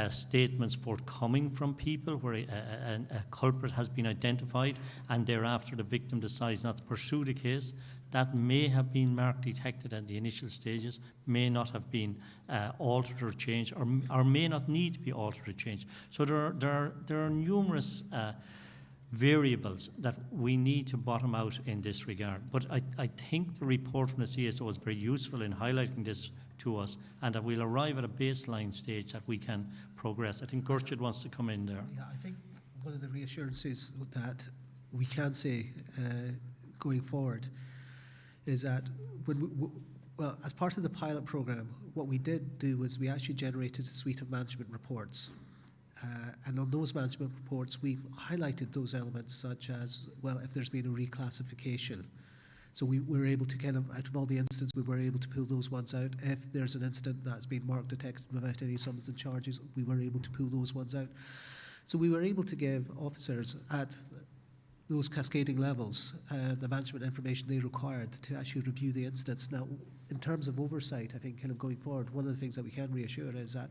Speaker 7: statements forthcoming from people, where a culprit has been identified and thereafter the victim decides not to pursue the case. That may have been marked detected at the initial stages, may not have been altered or changed, or may not need to be altered or changed. So there are numerous variables that we need to bottom out in this regard. But I think the report from the CSO is very useful in highlighting this to us, and that we'll arrive at a baseline stage that we can progress. I think Gertrude wants to come in there.
Speaker 8: Yeah, I think one of the reassurances that we can say going forward is that well, as part of the pilot program, what we did do was we actually generated a suite of management reports. And on those management reports, we highlighted those elements such as, well, if there's been a reclassification. So we were able to kind of, out of all the incidents, we were able to pull those ones out. If there's an incident that's been marked detected without any summons and charges, we were able to pull those ones out. So we were able to give officers at those cascading levels the management information they required to actually review the incidents. Now, in terms of oversight, I think kind of going forward, one of the things that we can reassure is that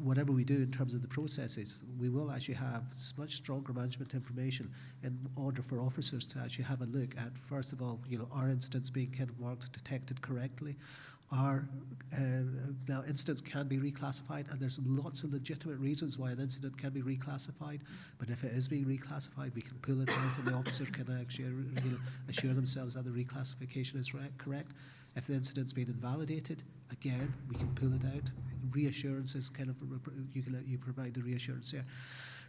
Speaker 8: whatever we do in terms of the processes, we will actually have much stronger management information in order for officers to actually have a look at, first of all, are incidents being kind of marked detected correctly? Now incidents can be reclassified, and there's lots of legitimate reasons why an incident can be reclassified, but if it is being reclassified, we can pull it out and the officer can actually assure themselves that the reclassification is correct. If the incident's been invalidated, again, we can pull it out. Reassurance is kind of, you provide the reassurance there.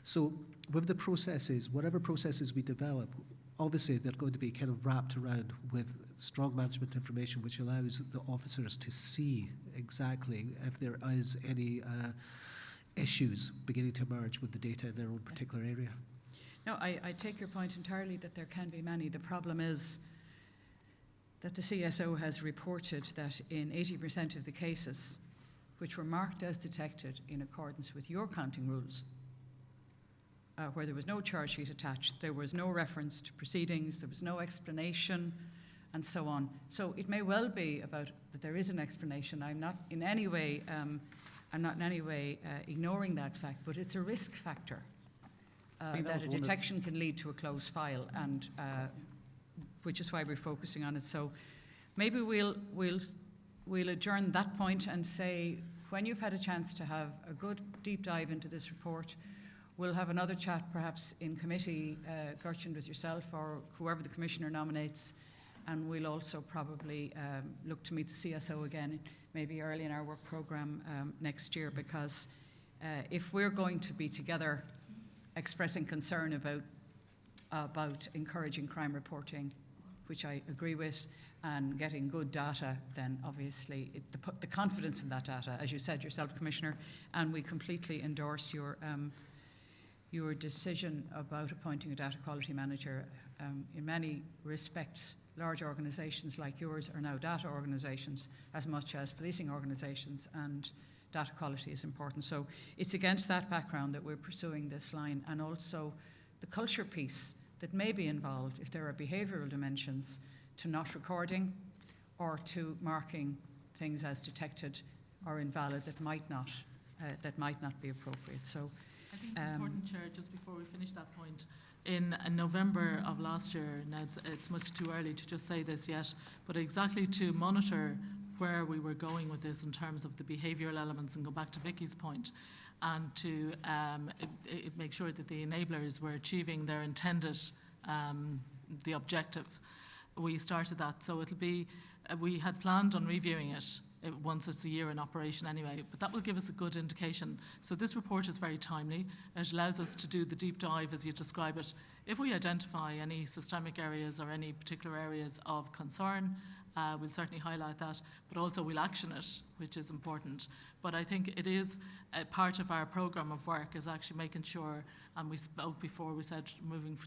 Speaker 8: So with the processes, whatever processes we develop, obviously they're going to be kind of wrapped around with strong management information, which allows the officers to see exactly if there is any issues beginning to emerge with the data in their own particular area.
Speaker 2: No, I take your point entirely that there can be many. The problem is that the CSO has reported that in 80% of the cases which were marked as detected in accordance with your counting rules, where there was no charge sheet attached, there was no reference to proceedings, there was no explanation, and so on. So it may well be that there is an explanation. I'm not in any way ignoring that fact, but it's a risk factor that a detection can lead to a closed file, and which is why we're focusing on it. So maybe we'll adjourn that point and say, when you've had a chance to have a good deep dive into this report, we'll have another chat perhaps in committee, Gertrude, with yourself or whoever the Commissioner nominates, and we'll also probably look to meet the CSO again, maybe early in our work programme next year, because if we're going to be together expressing concern about encouraging crime reporting, which I agree with, and getting good data, then obviously the confidence in that data, as you said yourself, Commissioner, and we completely endorse your decision about appointing a data quality manager. In many respects, large organisations like yours are now data organisations as much as policing organisations, and data quality is important. So it's against that background that we're pursuing this line, and also the culture piece that may be involved if there are behavioural dimensions to not recording or to marking things as detected or invalid that might not that might not be appropriate. So,
Speaker 4: I think it's important, Chair, just before we finish that point, in November of last year, now it's much too early to just say this yet, but exactly to monitor where we were going with this in terms of the behavioural elements, and go back to Vicky's point, and to make sure that the enablers were achieving their intended, the objective. We started that, so it'll be, we had planned on reviewing it once it's a year in operation anyway, but that will give us a good indication. So this report is very timely. It allows us to do the deep dive as you describe it. If we identify any systemic areas or any particular areas of concern, we'll certainly highlight that, but also we'll action it, which is important. But I think it is a part of our programme of work is actually making sure, and we spoke before, we said moving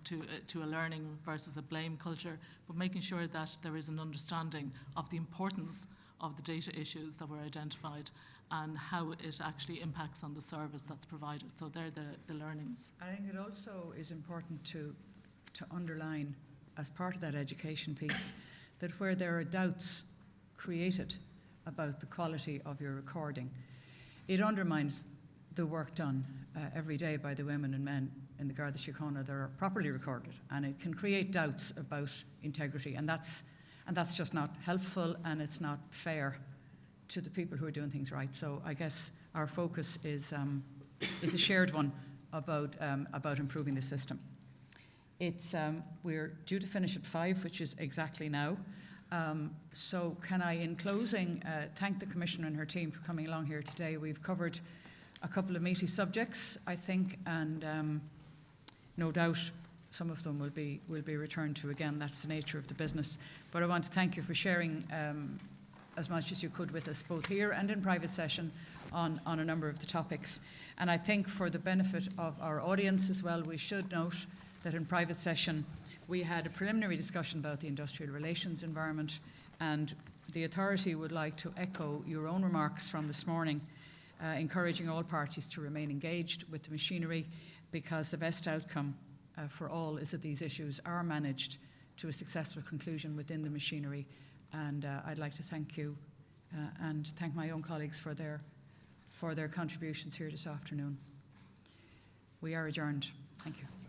Speaker 4: to a learning versus a blame culture, but making sure that there is an understanding of the importance of the data issues that were identified and how it actually impacts on the service that's provided. So they're the learnings.
Speaker 2: I think it also is important to underline, as part of that education piece, that where there are doubts created about the quality of your recording, it undermines the work done every day by the women and men in the Garda Síochána that are properly recorded, and it can create doubts about integrity, and that's just not helpful, and it's not fair to the people who are doing things right. So I guess our focus is a shared one about improving the system. We're due to finish at 5, which is exactly now. So can I, in closing, thank the Commissioner and her team for coming along here today. We've covered a couple of meaty subjects, I think, and no doubt some of them will be returned to again. That's the nature of the business. But I want to thank you for sharing as much as you could with us, both here and in private session, on a number of the topics. And I think for the benefit of our audience as well, we should note that in private session we had a preliminary discussion about the industrial relations environment, and the authority would like to echo your own remarks from this morning, encouraging all parties to remain engaged with the machinery, because the best outcome for all is that these issues are managed to a successful conclusion within the machinery. And I'd like to thank you and thank my own colleagues for their contributions here this afternoon. We are adjourned. Thank you.